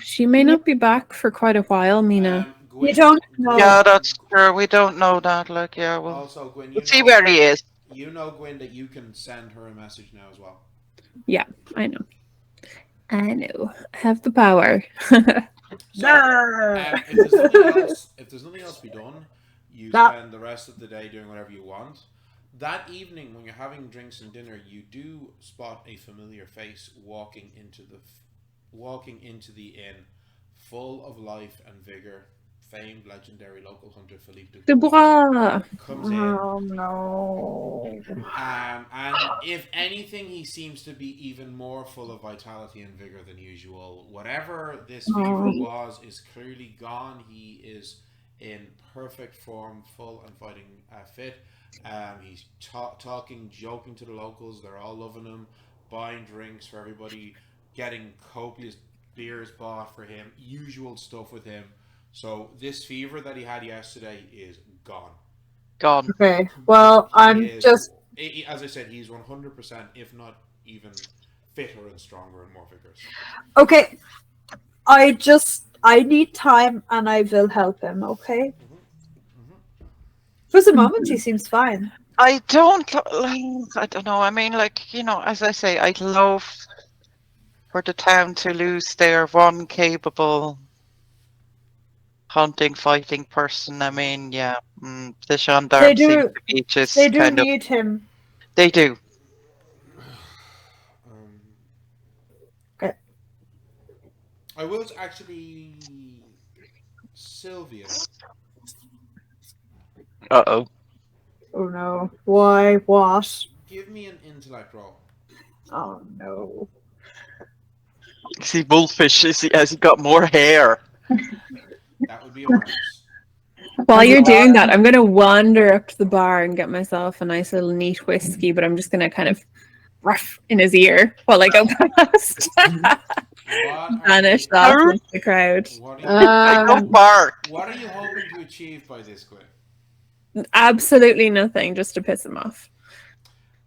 She may not be back for quite a while, Mina. We don't know. Yeah, that's true. We don't know that. Like, yeah, well. Also, Gwynn, we'll see where he is. You know, Gwynn, that you can send her a message now as well. Yeah, I know. I have the power. If there's nothing else to be done, you spend the rest of the day doing whatever you want. That evening, when you're having drinks and dinner, you do spot a familiar face walking into the inn, full of life and vigor. Famed legendary local hunter Philippe Dubois comes in. Oh no! And if anything, he seems to be even more full of vitality and vigor than usual. Whatever this fever was is clearly gone. He is in perfect form, full and fighting fit. He's talking, joking to the locals. They're all loving him, buying drinks for everybody, getting copious beers bought for him. Usual stuff with him. So this fever that he had yesterday is gone. Gone. Okay. Well, as I said, he's 100%, if not even fitter and stronger and more vigorous. Okay. I need time, and I will help him. Okay. For the moment, he seems fine. I don't know. I mean, like, you know, as I say, I'd love for the town to lose their one capable hunting, fighting person. I mean, yeah, the gendarmes seem to be just They do kind of. need him. They do. Okay. I will actually, Sylvia. Uh-oh. Oh no. Why? What? Give me an intellect roll. Oh no. See, Bullfish, has he got more hair? That would be a minus. While you're doing that, I'm going to wander up to the bar and get myself a nice little neat whiskey, but I'm just going to kind of ruff in his ear while I go past. Vanish off into the crowd. Don't bark. What are you hoping to achieve by this, Gwynn? Absolutely nothing, just to piss him off.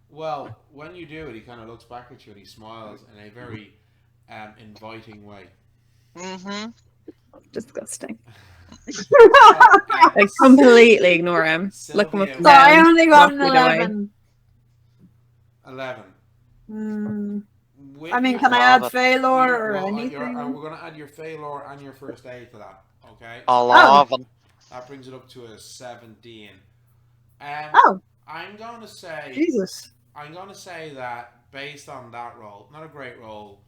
Well, when you do it, he kind of looks back at you and he smiles in a very inviting way. Mm-hmm. Disgusting. Like, completely ignore him. Look him up and So I down. only got an walk the way. 11. 11. I mean, can I add Phalor or anything? We're going to add your Phalor and your first aid to that, okay? 11. That brings it up to a 17. I'm going to say... Jesus. I'm going to say that based on that role, not a great role,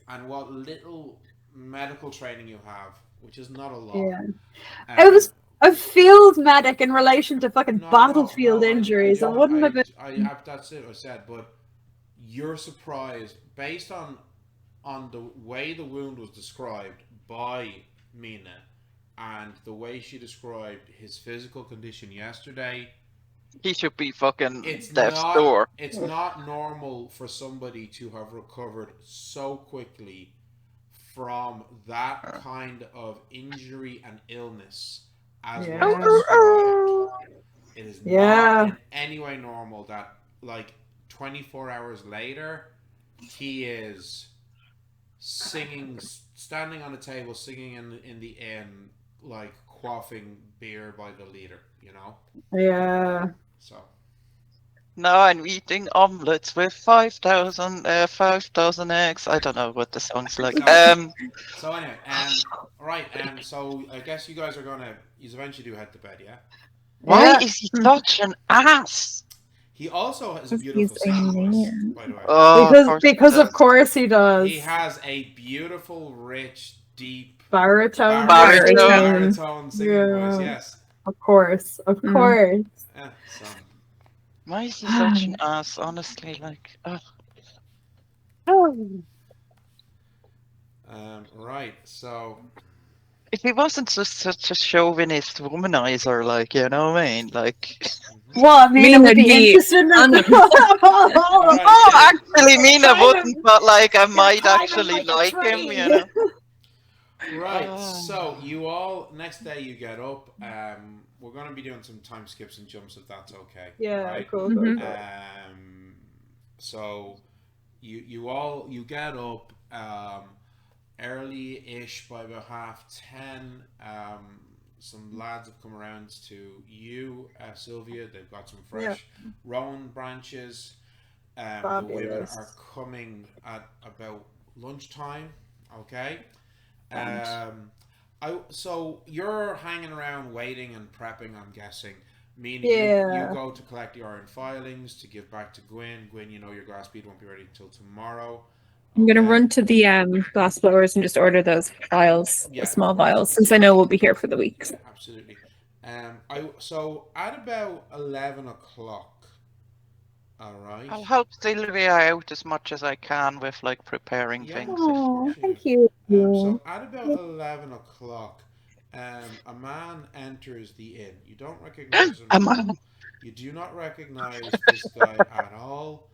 and what little medical training you have, which is not a lot. Yeah. I was a field medic in relation to fucking battlefield injuries. I wouldn't have been... That's it, I said, but you're surprised, based on the way the wound was described by Mina, and the way she described his physical condition yesterday. He should be fucking death's door. It's not normal for somebody to have recovered so quickly from that kind of injury and illness as was described. It is not in any way normal that, like, 24 hours later, he is singing, standing on a table, singing in the inn, like quaffing beer by the liter, you know? Yeah. So. No, I'm eating omelets with 5,000 eggs. I don't know what the song's like. So anyway, right, so I guess you guys are gonna, you eventually do head to bed, yeah? Why is he such an ass? He also has a beautiful singing voice, by the way. Because of course he does. He has a beautiful, rich, deep baritone singing voice. Yes, of course. Yeah, so. Why is he such an ass? Honestly, like. Right. So. If he wasn't just such a chauvinist womanizer, like, you know what I mean, like. Well, Mina would be interested in actually, Mina wouldn't, but like, I might actually like him, you know. Right. So you all, next day you get up. We're going to be doing some time skips and jumps if that's okay. Yeah. Right? Cool. So you get up early-ish by about 10:30. Some lads have come around to you, Sylvia. They've got some fresh rowan branches. The women are coming at about lunchtime. Okay. So you're hanging around waiting and prepping, I'm guessing. Meaning you go to collect the iron filings to give back to Gwynn. Gwynn, you know your glass bead won't be ready until tomorrow. I'm going to run to the glass blowers and just order those vials, the small vials, since I know we'll be here for the week. Absolutely. So at about 11 o'clock, all right. I'll help Sylvia out as much as I can with like preparing things. Oh, thank you. So at about 11 o'clock, a man enters the inn. You don't recognize him. A man. You do not recognize this guy at all.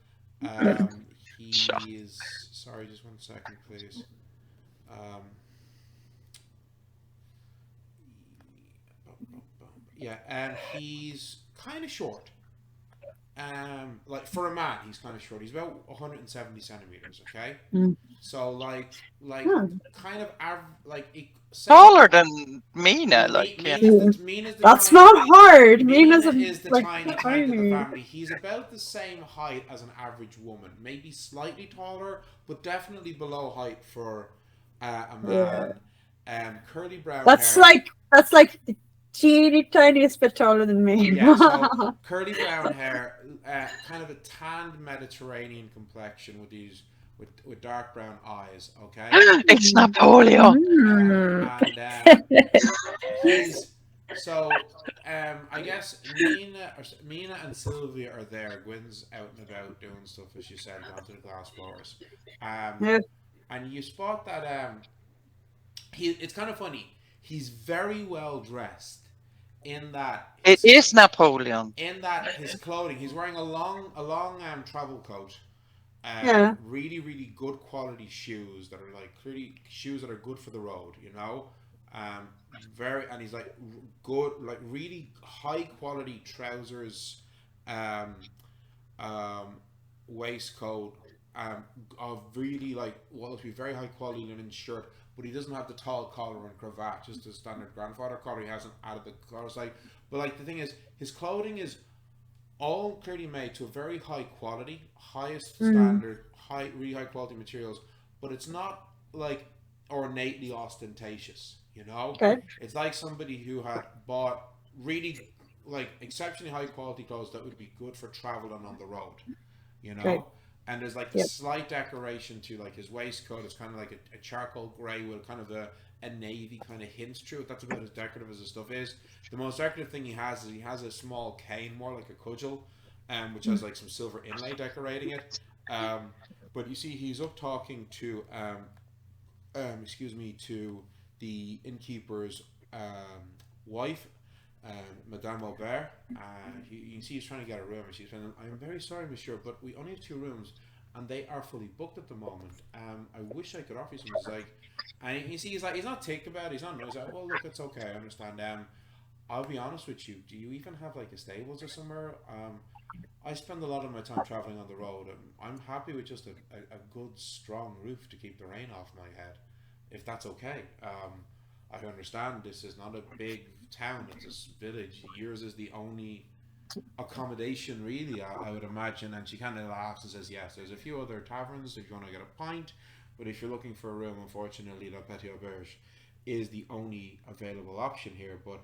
He is... Sorry, just 1 second, please. And he's kind of short. Like, for a man, he's kind of short. He's about 170 centimeters, okay? So like kind of Taller than Mina, like yeah. Mina's the That's tiny, not hard. Mina Mina's is the like tiny type of the family. He's about the same height as an average woman, maybe slightly taller, but definitely below height for a man. Curly brown hair. That's like the teeny tiniest bit taller than me. Yeah, so curly brown hair, kind of a tanned Mediterranean complexion with these with dark brown eyes. Okay, It's Napoleon. He's so. I guess Mina and Sylvia are there. Gwynn's out and about doing stuff, as you said, gone to the glass blowers. Yeah. And you spot that it's kind of funny. He's very well dressed. In that it is Napoleon. In that his clothing, he's wearing a long travel coat. Really, really good quality shoes that are like clearly shoes that are good for the road. You know, and he's like good, like really high quality trousers, waistcoat, of really like to be very high quality linen shirt. But he doesn't have the tall collar and cravat, just the standard grandfather collar. He hasn't added the collar side. But like the thing is, his clothing is all clearly made to a very high quality, highest standard, really high quality materials. But it's not like ornately ostentatious, you know? Okay. It's like somebody who had bought really like exceptionally high quality clothes that would be good for travel and on the road, you know? Okay. And there's like a slight decoration to like his waistcoat. It's kind of like a charcoal grey with kind of a navy kind of hints through it. That's about as decorative as the stuff is. The most decorative thing he has is he has a small cane, more like a cudgel, which has like some silver inlay decorating it. But you see, he's up talking to, to the innkeeper's wife, Madame Aubert. You can see he's trying to get a room, and she's saying, "I'm very sorry, monsieur, but we only have 2 rooms, and they are fully booked at the moment. I wish I could offer you some." He's like, and you see, he's not ticked about it. He's not. He's like, "Well, look, it's okay. I understand. I'll be honest with you. Do you even have like a stables or somewhere? I spend a lot of my time traveling on the road, and I'm happy with just a good, strong roof to keep the rain off my head, if that's okay. I understand this is not a big town, it's a village. Yours is the only accommodation, really, I would imagine." And she kind of laughs and says, "Yes, there's a few other taverns if you want to get a pint, but if you're looking for a room, unfortunately, La Petite Auberge is the only available option here. But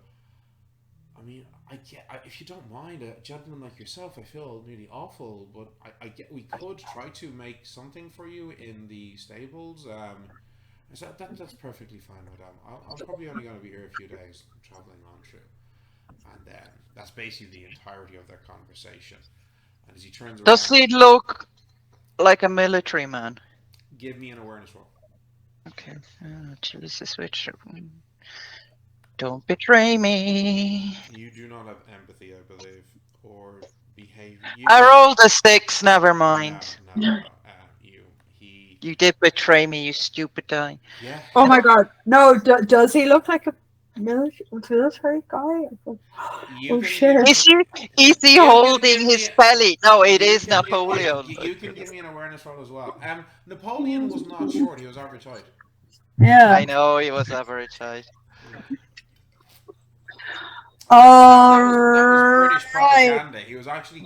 I mean, if you don't mind, a gentleman like yourself, I feel really awful, but I get we could try to make something for you in the stables." I said, that's perfectly fine, madame. I'm probably only going to be here a few days, traveling on through. And that's basically the entirety of their conversation. And as he turns around... Does he look like a military man? Give me an awareness roll. Okay. Jesus, which... Don't betray me. You do not have empathy, I believe, or behavior. I rolled a 6, never mind. No. You did betray me, you stupid guy. Yeah. Oh my god. No, does he look like a military guy? Shit. Is he holding his belly? No, it is Napoleon. You can give me an awareness roll as well. Napoleon was not short, he was average height. Yeah. I know, he was average height. That was British propaganda. He was actually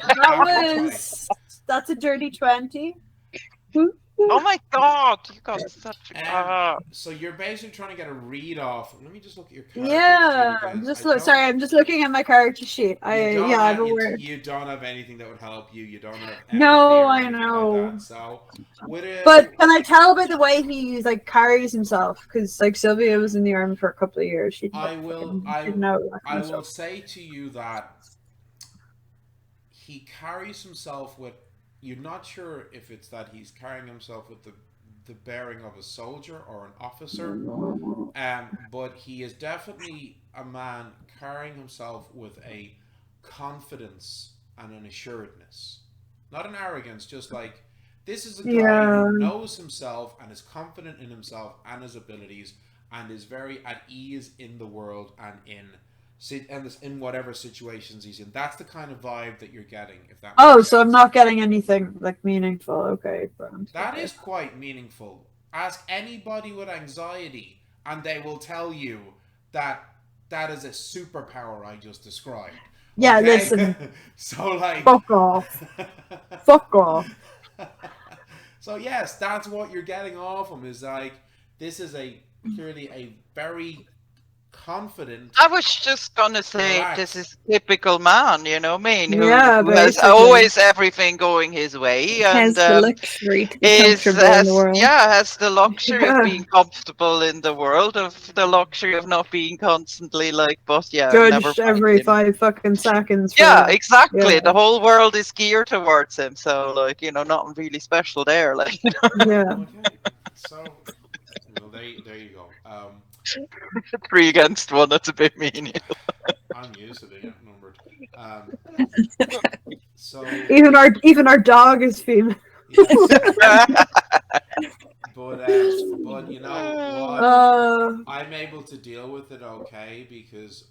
That's a dirty 20. Oh my god, you got such a... So you're basically trying to get a read off. Let me just look at your character sheet. I'm just looking at my character sheet. You don't have anything that would help you. You don't have I know. Like so, but can I tell by the way he like carries himself? Because like Sylvia was in the army for a couple of years. I will say to you that he carries himself with... You're not sure if it's that he's carrying himself with the bearing of a soldier or an officer, but he is definitely a man carrying himself with a confidence and an assuredness. Not an arrogance, just like, this is a guy who knows himself and is confident in himself and his abilities and is very at ease in the world and in whatever situations he's in. That's the kind of vibe that you're getting. If that. So I'm not getting anything like meaningful. Okay, that is quite meaningful. ask anybody with anxiety, and they will tell you that that is a superpower I just described. Yeah, Okay? listen. So like, Fuck off. Fuck off. So yes, that's what you're getting off him. Is like, this is clearly a very confident, I was just gonna say this relaxed. is typical man, you know what I mean, Yeah, who has basically. always everything going his way, Has and the luxury to be is comfortable in the world. has the luxury of Yeah. being comfortable in the world, of the luxury of not being constantly like, but never Judged mind, every you know. 5 fucking seconds. Yeah, For, exactly. yeah. The whole world is geared towards him, so like, you know, nothing really special there. Like, Yeah. Okay, so well, there you go. 3 against 1. That's a bit mean. I'm used to being outnumbered. So Even our dog is female. yes, but you know what? I'm able to deal with it okay because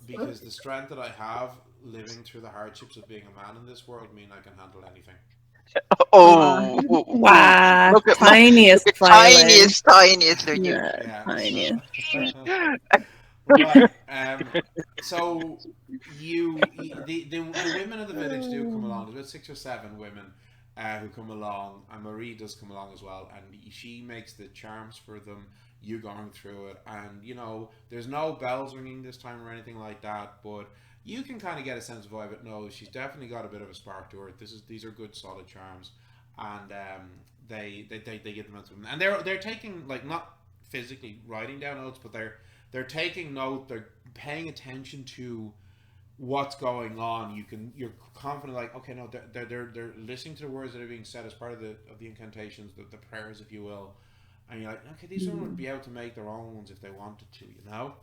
because the strength that I have living through the hardships of being a man in this world mean I can handle anything. Oh, Wow, look at tiniest violin. tiniest of you. Yeah, Yeah. tiniest. Right. So the women of the village do come along. There's about 6 or 7 women who come along, and Marie does come along as well, and she makes the charms for them. You going through it, and you know there's no bells ringing this time or anything like that, but you can kind of get a sense of vibe. But no, she's definitely got a bit of a spark to her. These are good solid charms, and they get them out to them, and they're taking, like, not physically writing down notes, but they're taking note. They're paying attention to what's going on. You're confident, like, okay, no, they're listening to the words that are being said as part of the incantations, the prayers, if you will, and you're like, okay, these women would be able to make their own ones if they wanted to, you know.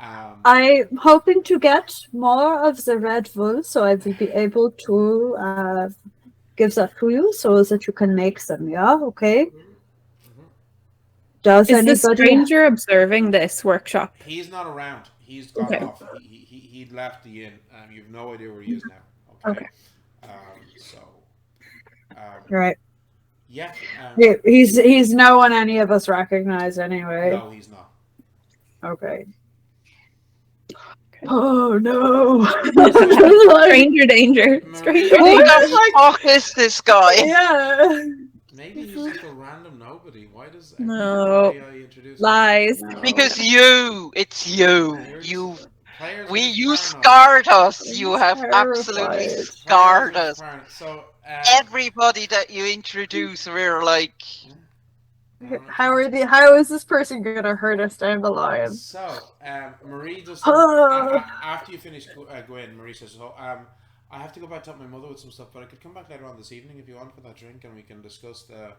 I'm hoping to get more of the red wool, so I will be able to give that to you so that you can make them. Yeah, okay. Does Is the anybody? stranger observing this workshop? He's not around. He's gone Okay. off. He left the inn. You have no idea where he is now. Okay. So. Right. Yeah. He's no one any of us recognize anyway. No, he's not. Okay. Oh no! Stranger danger. Stranger Who danger. the fuck is this guy? Yeah. Maybe he's just a random nobody. Why does No. everybody introduce him? Lies. Because it's you. Players You are paranoid. scarred us. You have Terrified. absolutely scarred Players are us. paranoid. So Everybody that you introduce, we're like, How is this person gonna hurt us down the line? So, Marie just after you finish, Gwynn, Marie says, "So, I have to go back to help my mother with some stuff, but I could come back later on this evening if you want for that drink, and we can discuss the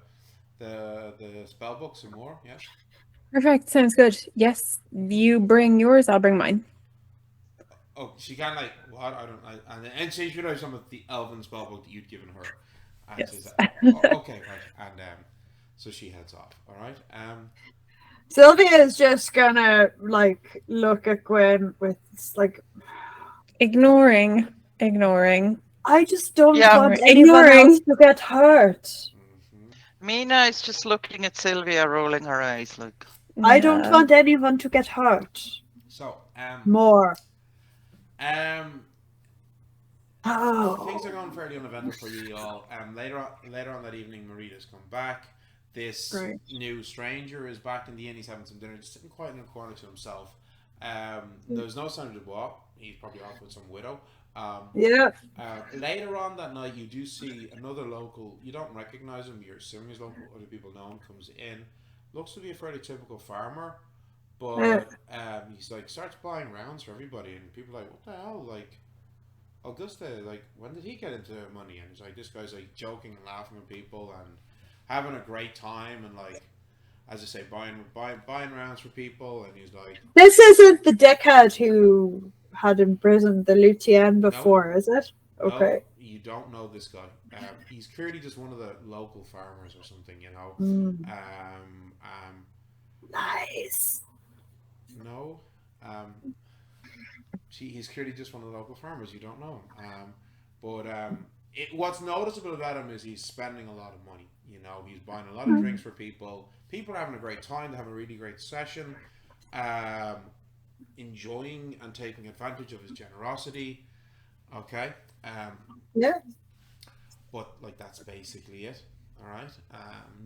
spell book some more." Yes. Perfect. Sounds good. Yes. You bring yours. I'll bring mine. Oh, she kind of like, what? And she should have some of the elven spell book that you'd given her. And Yes. she's like, oh, okay, right. And so she heads off. All right. Sylvia is just gonna like look at Gwyn with like Ignoring. I just don't Yeah. want anyone else to get hurt. Mina is just looking at Sylvia, rolling her eyes, like. I don't want anyone to get hurt. So, More. Things are going fairly uneventful for you all. Later on that evening, Marita's come back. This new stranger is back in the inn. He's having some dinner, just sitting quiet in a corner to himself. There's no sign of Dubois. He's probably off with some widow. Later on that night, you do see another local. You don't recognize him. You're assuming he's local. Other people know him. Comes in. Looks to be a fairly typical farmer. But he's like, starts buying rounds for everybody. And people are like, what the hell? Like, Augusta, like, when did he get into money? And he's like, this guy's like joking and laughing with people and having a great time, and like, as I say, buying rounds for people. And he's like, this isn't the dickhead who had imprisoned the Lutien before, is it? Okay. No, you don't know this guy. He's clearly just one of the local farmers or something, you know. Nice. No. He's clearly just one of the local farmers. You don't know him. But what's noticeable about him is he's spending a lot of money. You know, he's buying a lot of drinks for people. People are having a great time. They have a really great session. Enjoying and taking advantage of his generosity. Okay. Yeah. But like that's basically it. All right.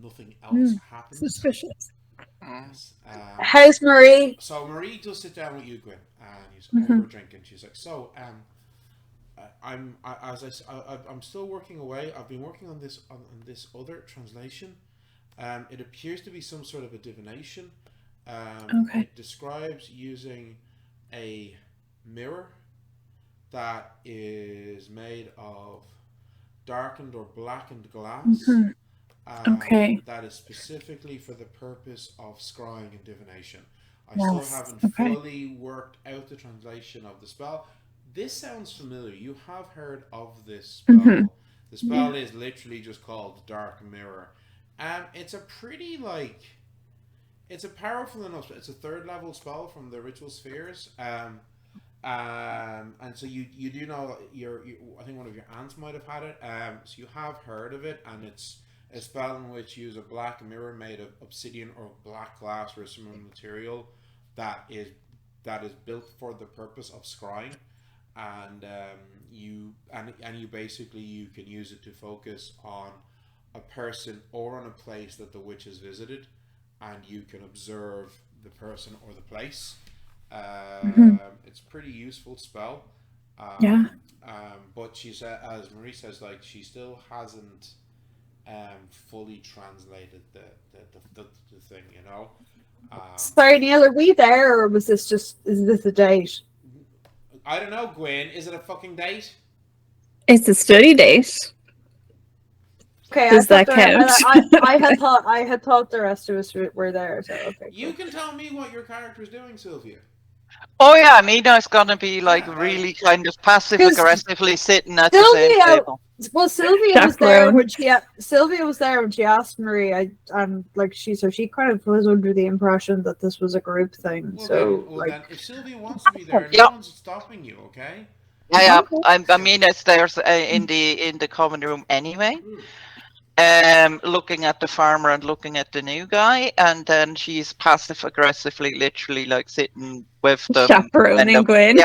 Nothing else happens. Suspicious. Yes. How's Marie? So Marie does sit down with you, Gwynn, and you over a drink, and she's like, "So, I'm still working away. I've been working on this other translation. It appears to be some sort of a divination. Okay. It describes using a mirror that is made of darkened or blackened glass. Okay. That is specifically for the purpose of scrying and divination. I Yes. still haven't Okay. fully worked out the translation of the spell. This sounds familiar. You have heard of this spell. The spell is literally just called Dark Mirror. It's a pretty it's a powerful enough. It's a 3rd level spell from the Ritual Spheres. And so you do know I think one of your aunts might have had it. So you have heard of it, and it's a spell in which you use a black mirror made of obsidian or black glass or a similar material that is built for the purpose of scrying, and you basically you can use it to focus on a person or on a place that the witch has visited, and you can observe the person or the place. It's a pretty useful spell. But she said, as Marie says, like she still hasn't fully translated the thing, you know. Sorry, Neil, are we there, or is this a date? I don't know, Gwynn. Is it a fucking date? It's a study date. Okay, Does that count? I had thought the rest of us were there. So okay. You can tell me what your character is doing, Sylvia. Oh yeah, Mina's gonna be like really kind of passive aggressively sitting at the same table. Well, Sylvia was there when she asked Marie, she kind of was under the impression that this was a group thing. Well, then, if Sylvia wants to be there, no one's stopping you, okay? Yeah, Mina's there in the common room anyway. Looking at the farmer and looking at the new guy, and then she's passive aggressively, literally like sitting with them, chaperoning Gwynn.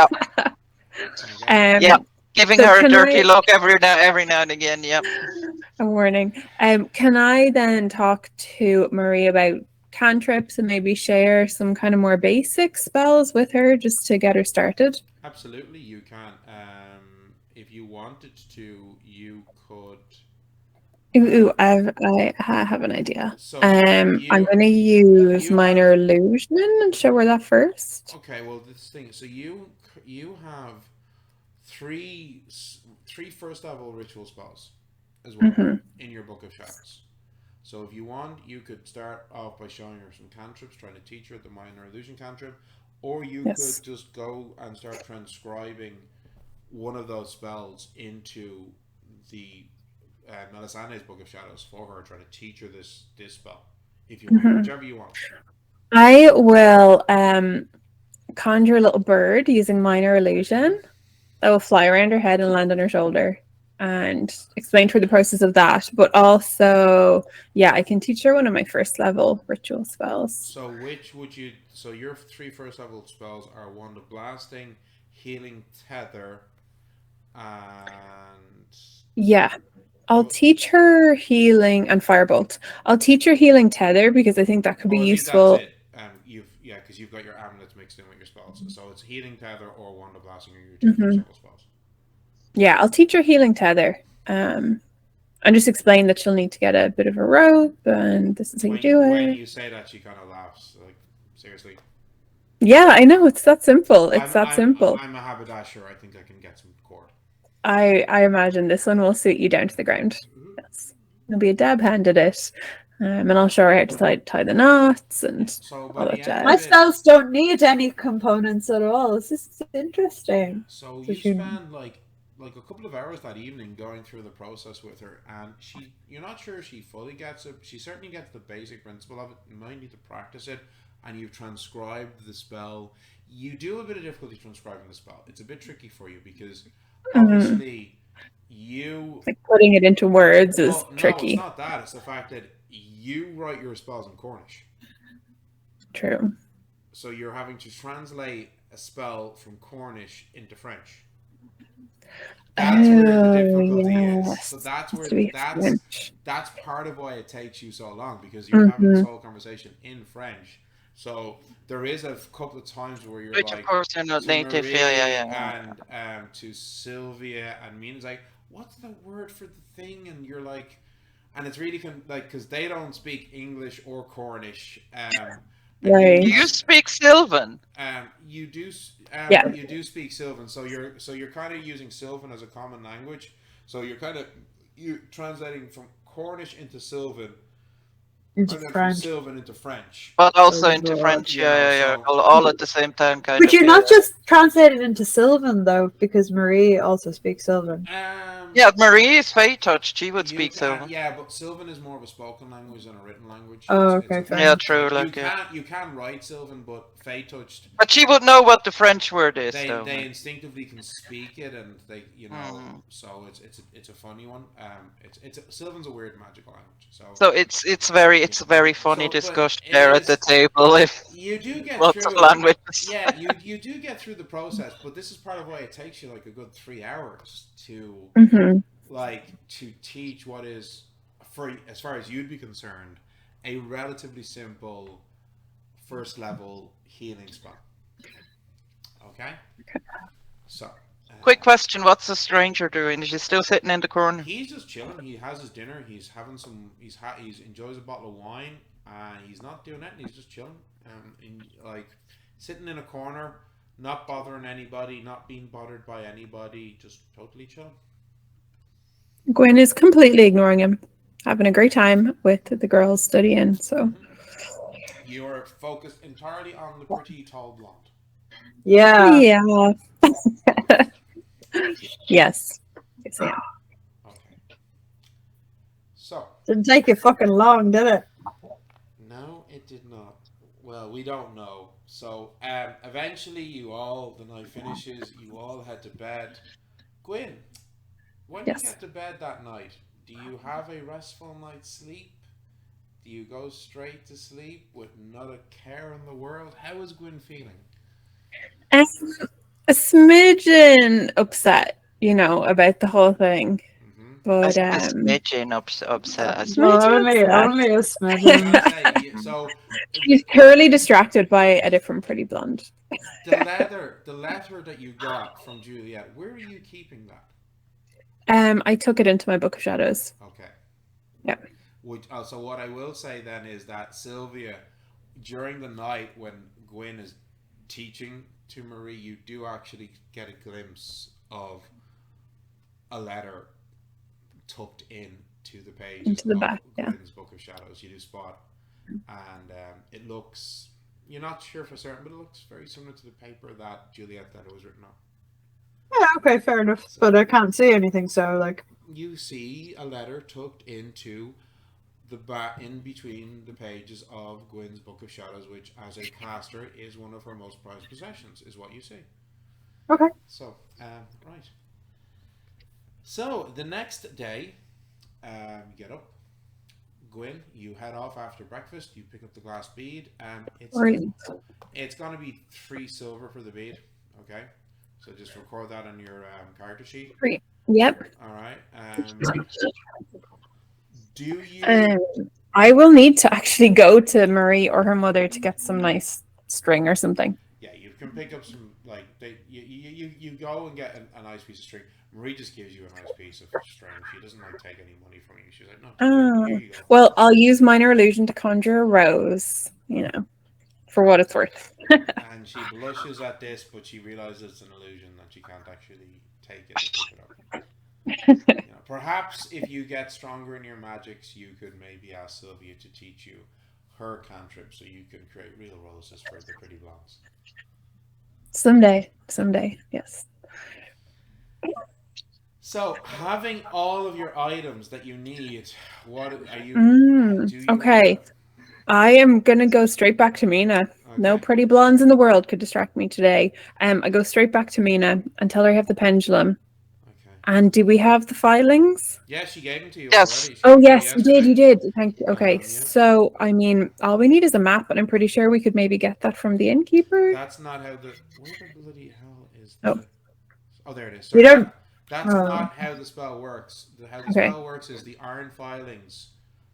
Giving her a dirty look every now and again. Yep. A warning. Can I then talk to Marie about cantrips and maybe share some kind of more basic spells with her just to get her started? Absolutely, you can. If you wanted to, you could. I have an idea. So I'm going to use minor illusion and show her that first. Okay, well, this thing. So you have three 1st level ritual spells as well in your book of shadows. So if you want, you could start off by showing her some cantrips, trying to teach her the minor illusion cantrip, or you could just go and start transcribing one of those spells into the Melisandre's Book of Shadows for her, trying to teach her this spell. If you want, whichever you want. I will conjure a little bird using minor illusion that will fly around her head and land on her shoulder, and explain to her the process of that. But also, I can teach her one of my 1st level ritual spells. So which would you? So your 3 1st level spells are Wand of Blasting, Healing Tether, and I'll teach her healing and firebolt. I'll teach her healing tether because I think that could be useful. That's it. Because you've got your amulets mixed in with your spells, so it's healing tether or Wand of Blasting or your 2 spells. Yeah, I'll teach her healing tether. And just explain that she'll need to get a bit of a rope, and this is how you do it. When you say that, she kind of laughs. Like, seriously. Yeah, I know, it's that simple. Simple. I'm a haberdasher. I think I can get some cord. I imagine this one will suit you down to the ground. Yes. There'll be a dab hand at it. And I'll show her how to tie the knots and all that jazz. My spells don't need any components at all. This is interesting. So you spend like a couple of hours that evening going through the process with her, and you're not sure she fully gets it. She certainly gets the basic principle of it. You might need to practice it, and you've transcribed the spell. You do a bit of difficulty transcribing the spell. It's a bit tricky for you because obviously you Like putting it into words is well, no, tricky. it's not that. It's the fact that you write your spells in Cornish. True. So you're having to translate a spell from Cornish into French. That's where the difficulty is. So that's where that's part of why it takes you so long, because you're having this whole conversation in French. So there is a couple of times where you're Which like, of course you're not to native. Marie Yeah. and to Sylvia and Mina's like, what's the word for the thing? And you're like, and it's really like, because they don't speak English or Cornish. Right. You speak Sylvan. You do. Yeah. You do speak Sylvan, so you're kind of using Sylvan as a common language. So you're translating from Cornish into Sylvan, Into from French. Sylvan into French, but also into French. So, all at the same time, kind But of. you're not just translated into Sylvan though, because Marie also speaks Sylvan. Yeah, Marie is Fey touched. She would speak Sylvan. Yeah, but Sylvan is more of a spoken language than a written language. Oh, okay. Yeah, true. You can write Sylvan, but Fey touched. But she would know what the French word is. They instinctively can speak it, and they so it's a funny one. Sylvan's a weird magical language. So it's very funny discussion there at the table. If you do get lots through of languages. Yeah, you do get through the process, but this is part of why it takes you like a good 3 hours to to teach what is, for as far as you'd be concerned, a relatively simple first level healing spell. Okay. So. Quick question: what's the stranger doing? Is he still sitting in the corner? He's just chilling. He has his dinner. He's having some. He's enjoys a bottle of wine. He's not doing anything. He's just chilling. Sitting in a corner, not bothering anybody, not being bothered by anybody, just totally chilling. Gwynn is completely ignoring him, having a great time with the girls studying. So you're focused entirely on the pretty tall blonde. Yeah. Yeah. Yes. Yes, I am. Okay. So. Didn't take you fucking long, did it? No, it did not. Well, we don't know. So, eventually, the night finishes. You all head to bed. Gwynn, when you get to bed that night, do you have a restful night's sleep? Do you go straight to sleep with not a care in the world? How is Gwynn feeling? A smidgen upset, about the whole thing. But a smidgen upset. Only a smidgen. So she's thoroughly distracted by a different pretty blonde. The letter that you got from Juliet, where are you keeping that? I took it into my Book of Shadows. Okay. Yeah. So what I will say then is that Sylvia, during the night when Gwynn is teaching to Marie, you do actually get a glimpse of a letter tucked into the pages into the of back, Gwynn's Book of Shadows. You do spot, and it looks, you're not sure for certain, but it looks very similar to the paper that Juliet letter was written on. Yeah, okay, fair enough. So, but I can't see anything, so you see a letter tucked into the in between the pages of Gwynn's Book of Shadows, which as a caster is one of her most prized possessions, is what you see. Okay. So, right. So, the next day, you get up. Gwynn, you head off after breakfast. You pick up the glass bead, and it's going to be 3 silver for the bead. Okay? So, just record that on your character sheet. 3. Yep. All right. Do you... I will need to actually go to Marie or her mother to get some nice string or something. Yeah, you can pick up some, you go and get a nice piece of string. Marie just gives you a nice piece of string. She doesn't take any money from you. She's like, no. Here you go. Well, I'll use minor illusion to conjure a rose, for what it's worth. And she blushes at this, but she realizes it's an illusion and she can't actually take it and pick it up. Perhaps if you get stronger in your magics, you could maybe ask Sylvia to teach you her cantrip so you can create real roses for the pretty blondes. Someday, yes. So, having all of your items that you need, what are you... okay. I am going to go straight back to Mina. Okay. No pretty blondes in the world could distract me today. I go straight back to Mina and tell her I have the pendulum. And do we have the filings? Yeah, she gave them to you Yes. already. She Oh gave them yes, you did. Thank you. Okay, yeah. so I mean, all we need is a map, and I'm pretty sure we could maybe get that from the innkeeper. That's not how the. Where the bloody hell is Oh. the? Oh, there it is. We Sorry, don't. that's Oh. not how the spell works. How the Okay. spell works is the iron filings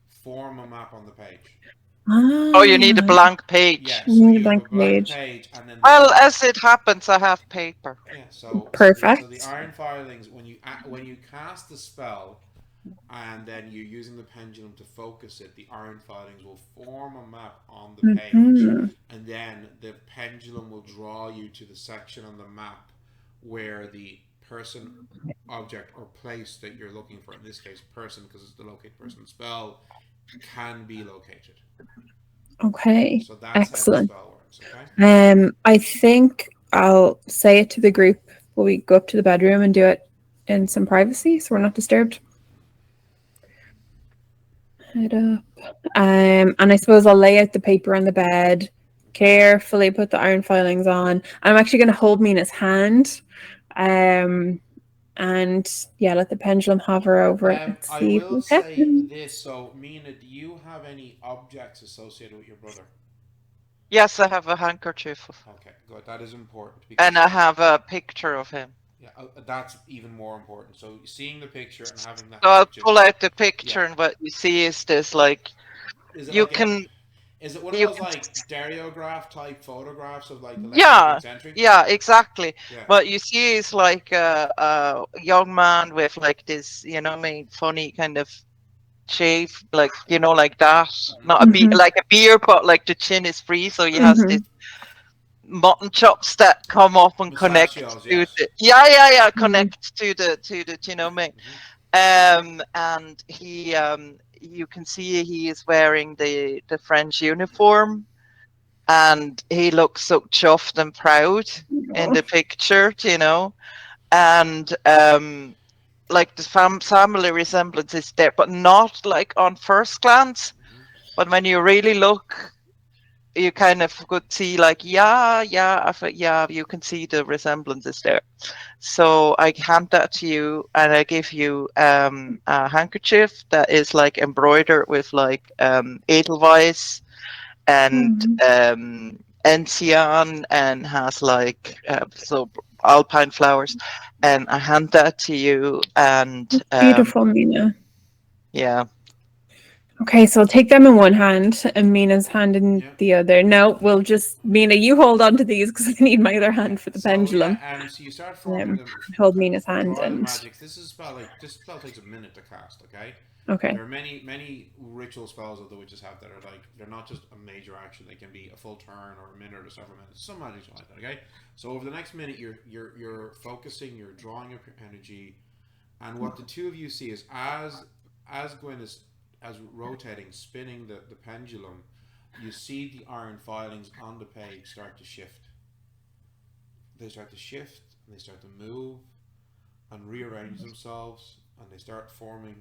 form a map on the page. Oh, you need a blank page. Yeah, You so need a you have a blank blank page. page, and then. Well, as it happens, I have paper. Yeah, so Perfect. the iron filings, when you cast the spell, and then you're using the pendulum to focus it, the iron filings will form a map on the page, and then the pendulum will draw you to the section on the map where the person, object, or place that you're looking for, in this case person, because it's the locate person spell, can be located. Okay. So that's excellent. how the spell works. Okay. I think I'll say it to the group. Will we go up to the bedroom and do it in some privacy so we're not disturbed? Head up. And I suppose I'll lay out the paper on the bed, carefully put the iron filings on. I'm actually going to hold Mina's hand. And yeah, let the pendulum hover over it and I see. will say this. So, Mina, do you have any objects associated with your brother? Yes, I have a handkerchief. Okay, good. That is important. And I have a picture of him. Yeah, that's even more important. So, seeing the picture and having that. So I'll pull out the picture, and what you see is this, like, is it you like can. Is it one of those like stereograph type photographs of like the late 19th century? Yeah, exactly. Yeah. What you see is like a young man with like this, funny kind of shave, like like that. Not like a beard, but like the chin is free, so he has this mutton chops that come up and connect to the connect to the and he you can see he is wearing the French uniform, and he looks so chuffed and proud in the picture, and like the family resemblance is there, but not like on first glance. But when you really look, you kind of could see like, you can see the resemblance is there. So I hand that to you, and I give you a handkerchief that is like embroidered with like Edelweiss and Enzian, and has like so alpine flowers, and I hand that to you. And beautiful, Mina. Yeah. Okay, so I'll take them in one hand and Mina's hand in the other. No, we'll just, Mina, you hold on to these because I need my other hand for the pendulum. So you start forming them. Hold Mina's hand and. magic. This spell takes a minute to cast. Okay. Okay. There are many ritual spells that the witches have that are like, they're not just a major action. They can be a full turn or a minute or several minutes. Some magic like that. Okay. So over the next minute, you're focusing. You're drawing up your energy, and what the two of you see is as Gwynn is rotating, spinning the pendulum, you see the iron filings on the page start to shift. They start to shift, and they start to move and rearrange themselves, and they start forming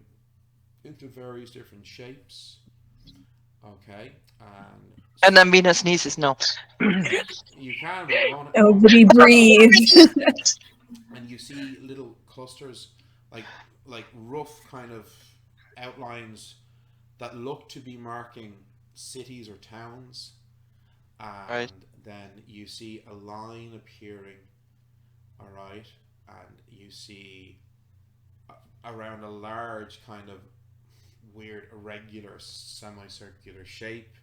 into various different shapes. Okay, and then Mina sneezes. No, you can, but it won't. Nobody breathe. And you see little clusters, like rough kind of outlines that look to be marking cities or towns, and then you see a line appearing, all right, and you see around a large kind of weird irregular semicircular shape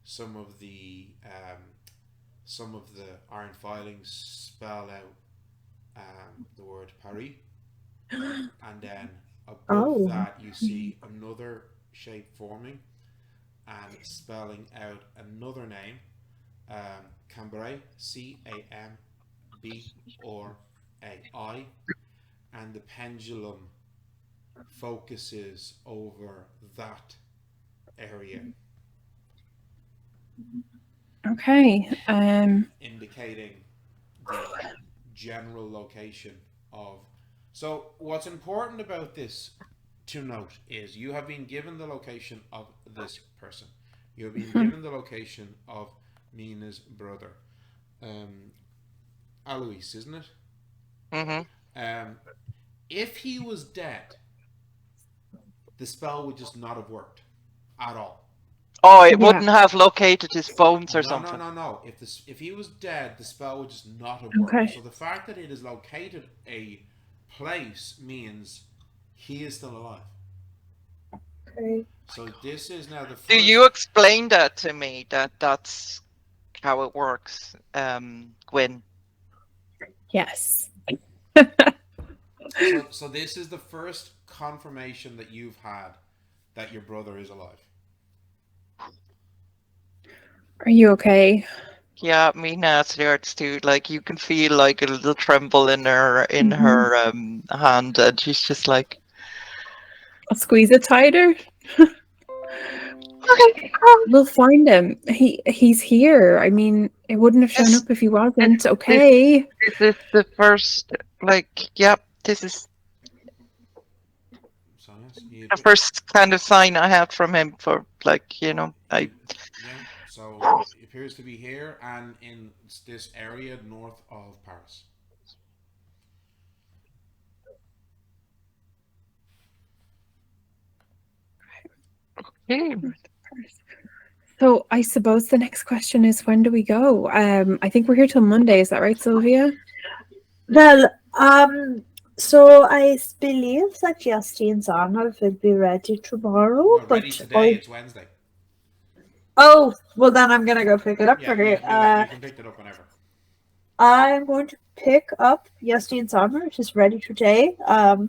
some of the iron filings spell out the word Paris, and then above that you see another shape forming and spelling out another name, Cambrai, Cambrai, and the pendulum focuses over that area. Okay. Indicating the general location of. So what's important about this to note is you have been given the location of this person. You have been given the location of Mina's brother, Alois, isn't it? If he was dead, the spell would just not have worked at all. Oh, it wouldn't have located his bones or something. No. If he was dead, the spell would just not have worked. Okay. So the fact that it has located a place means he is still alive. Okay. So this is now the first... Do you explain that to me? That's how it works, Gwyn? Yes. So this is the first confirmation that you've had that your brother is alive. Are you okay? Yeah, Mina starts to, like, you can feel like a little tremble in her hand, and she's just like, I'll squeeze it tighter. okay, We'll find him. He's here. I mean, it wouldn't have shown up if he wasn't. Okay. This is the first, like, yep, this is So yes, the first kind of sign I had from him for, like, you know, Yeah. So it appears to be here and in this area north of Paris. yeah. So I suppose the next question is, when do we go? I think we're here till Monday. Is that right, Sylvia? Well, so I believe that Justine's armor will be ready tomorrow. Well, ready today. It's Wednesday. Oh, well then I'm gonna go pick it up for her. You can pick it up whenever. I'm going to pick up Justine's armor. It is ready today.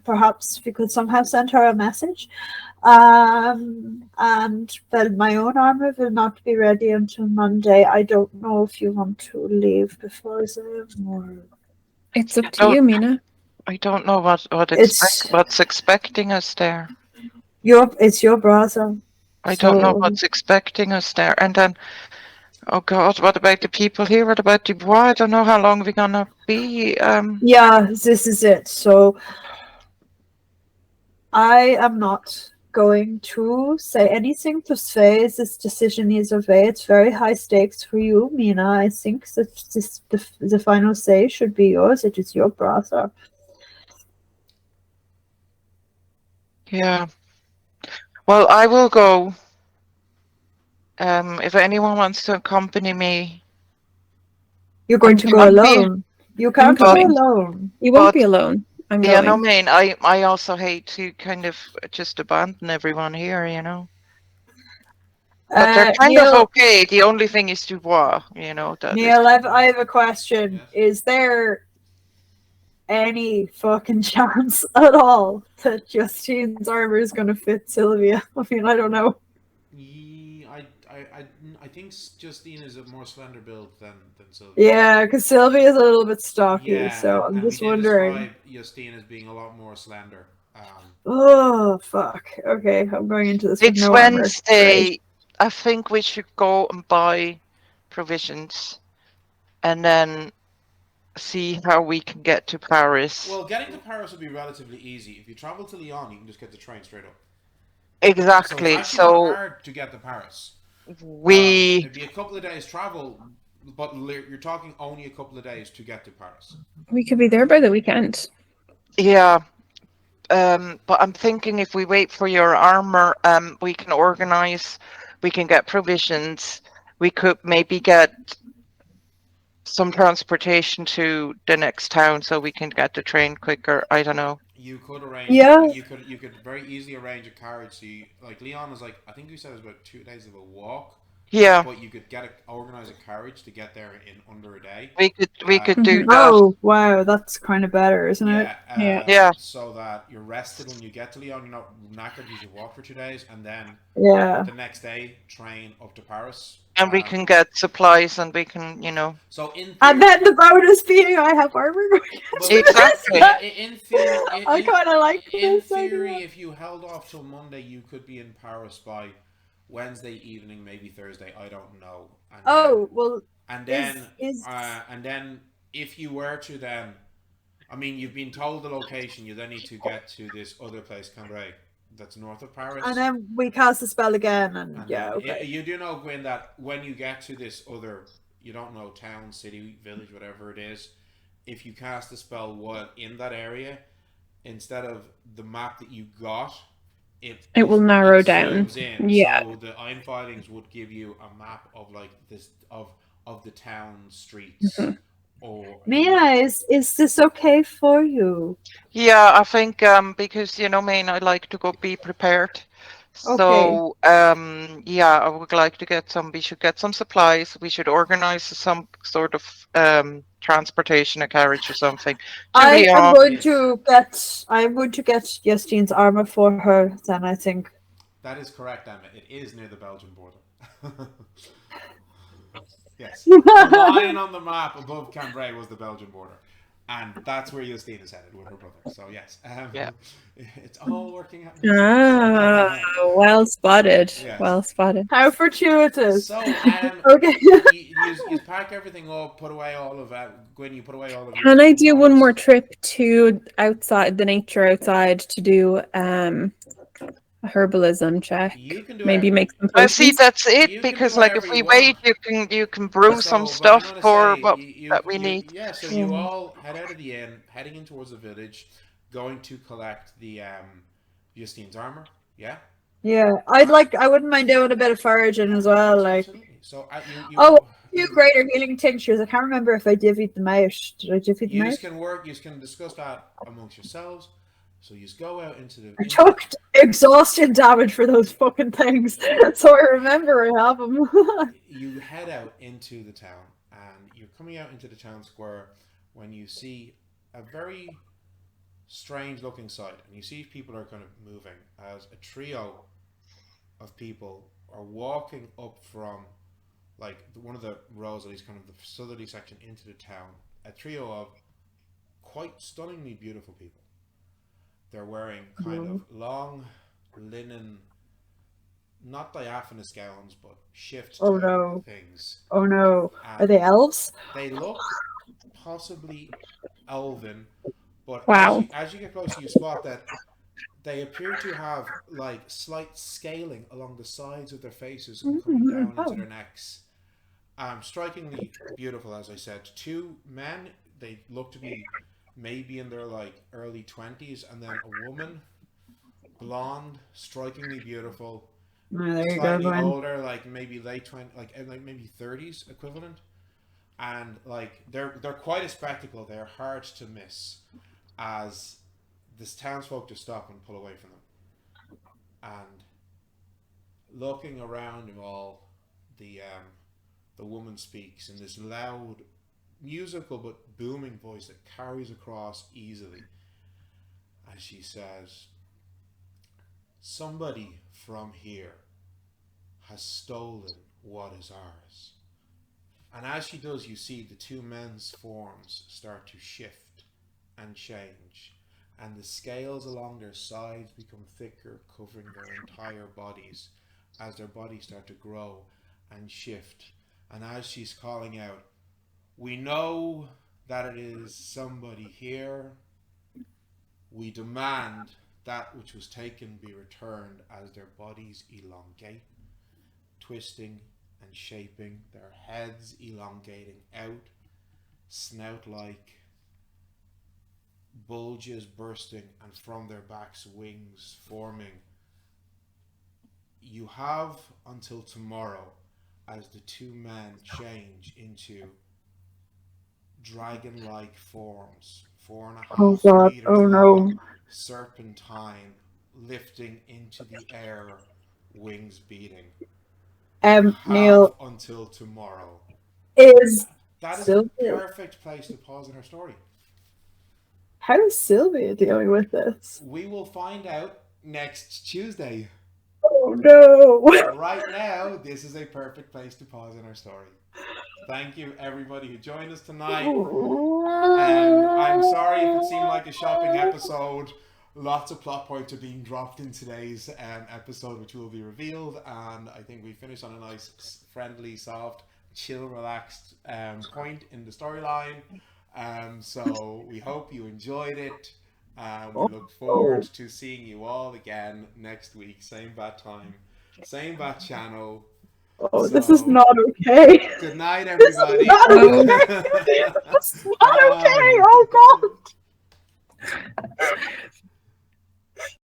Perhaps we could somehow send her a message. And well, my own armor will not be ready until Monday. I don't know if you want to leave before them or... It's up to you, Mina. I don't know what's expecting us there. It's your brother. I don't know what's expecting us there. And then, oh God, what about the people here? What about Dubois? I don't know how long we're gonna be. Yeah, this is it. So I am not going to say anything to Svea. This decision is of Svea. It's very high stakes for you, Mina. I think that the final say should be yours. It is your brother. Yeah. Well, I will go. If anyone wants to accompany me. You're going to go alone. You can't go alone. You won't be alone. I'm going. Yeah, no, man. I also hate to kind of just abandon everyone here, you know. But they're kind of okay. The only thing is Dubois, you know. Neil, I have a question. Yes. Is there any fucking chance at all that Justine's armor is going to fit Sylvia? I mean, I don't know. I think Justine is a more slender build than Sylvia. Yeah, because Sylvia is a little bit stocky, so I'm just wondering. Describe Justine as being a lot more slender. Oh fuck! Okay, I'm going into this. It's Wednesday. I think we should go and buy provisions, and then see how we can get to Paris. Well, getting to Paris would be relatively easy. If you travel to Lyon, you can just get the train straight up. Exactly. So it's actually hard to get to Paris. It'd be a couple of days travel, but you're talking only a couple of days to get to Paris. We could be there by the weekend. Yeah. But I'm thinking if we wait for your armor, we can organize, we can get provisions, we could maybe get some transportation to the next town so we can get the train quicker. I don't know. You could arrange. Yeah. You could very easily arrange a carriage. So like Lyon is like, I think you said it was about 2 days of a walk. Yeah. But you could organize a carriage to get there in under a day. We could do that. Oh wow, that's kind of better, isn't it? Yeah. So that you're rested when you get to Lyon. You're not knackered because you walk for 2 days, and then the next day train up to Paris. And we can get supplies, and we can, you know. So in theory, and then the bonus being I have armor. Exactly. In theory, I kind of like. In theory, if you held off till Monday, you could be in Paris by Wednesday evening, maybe Thursday. I don't know. And then if you were to then, I mean, you've been told the location. You then need to get to this other place, Cambrai, that's north of Paris. And then we cast the spell again, and okay. You do know, Gwyn, that when you get to this other, you don't know, town, city, village, whatever it is, if you cast the spell while in that area, instead of the map that you got, it will narrow down. Zooms in. Yeah. So the Einfightings would give you a map of like this of the town streets. Mm-hmm. Or Mina, is this okay for you? Yeah, I think because Mina, I like to go be prepared. So yeah, I would like to get some. We should get some supplies. We should organize some sort of transportation, a carriage or something. I'm going to get Justine's armor for her. Then I think that is correct, Emma. It is near the Belgian border. Yes, the line on the map above Cambrai was the Belgian border, and that's where Justine is headed with her brother. So yes, yeah, it's all working out. Well spotted. Yes. Well spotted. How fortuitous. So okay. you pack everything up, put away all of Gwynn. You put away all of. Can I do one more trip to outside the nature outside to do a herbalism check? You can do maybe make some. I see. That's it. Because like if we wait, you can brew some stuff for that we need. Yeah. So you all head out of the inn, heading in towards the village, going to collect the Justine's armor. Yeah. Yeah, I wouldn't mind doing a bit of foraging as well. Like, absolutely. So few greater healing tinctures. I can't remember if I divvied them out. Did I divvy them out? You can discuss that amongst yourselves. So you just go out into the. I took exhaustion damage for those fucking things, so I remember I have them. You head out into the town, and you're coming out into the town square when you see a very strange-looking sight, and you see people are kind of moving as a trio of people are walking up from like one of the rows, at least kind of the southerly section into the town. A trio of quite stunningly beautiful people. They're wearing kind of long linen, not diaphanous gowns, but shift things. Oh no. Are they elves? They look possibly elven, but wow. as you get closer, you spot that they appear to have like slight scaling along the sides of their faces and coming down into their necks. Strikingly beautiful, as I said. Two men, they look to be maybe in their like early 20s, and then a woman, blonde, strikingly beautiful, slightly older, like maybe late 20s, like maybe 30s equivalent, and like they're quite a spectacle. They're hard to miss, as this townsfolk just stop and pull away from them, and looking around them all, the woman speaks in this loud, musical but booming voice that carries across easily, as she says, "Somebody from here has stolen what is ours." And as she does, you see the two men's forms start to shift and change, and the scales along their sides become thicker, covering their entire bodies as their bodies start to grow and shift. And as she's calling out, "We know that it is somebody here. We demand that which was taken be returned," as their bodies elongate, twisting and shaping, their heads elongating out, snout-like, bulges bursting, and from their backs wings forming. You have until tomorrow as the two men change into dragon-like forms, 4.5 meters long, serpentine, lifting into the air, wings beating. Neil, until tomorrow. That is a perfect place to pause in her story. How is Sylvia dealing with this? We will find out next Tuesday. Oh no! Right now, this is a perfect place to pause in our story. Thank you, everybody who joined us tonight. I'm sorry if it seemed like a shopping episode. Lots of plot points are being dropped in today's episode, which will be revealed. And I think we finished on a nice, friendly, soft, chill, relaxed point in the storyline. So we hope you enjoyed it. We look forward to seeing you all again next week. Same bat time, same bat channel. Oh, so, this is not okay. Good night, everybody. This is not okay. It's not okay. Oh, God.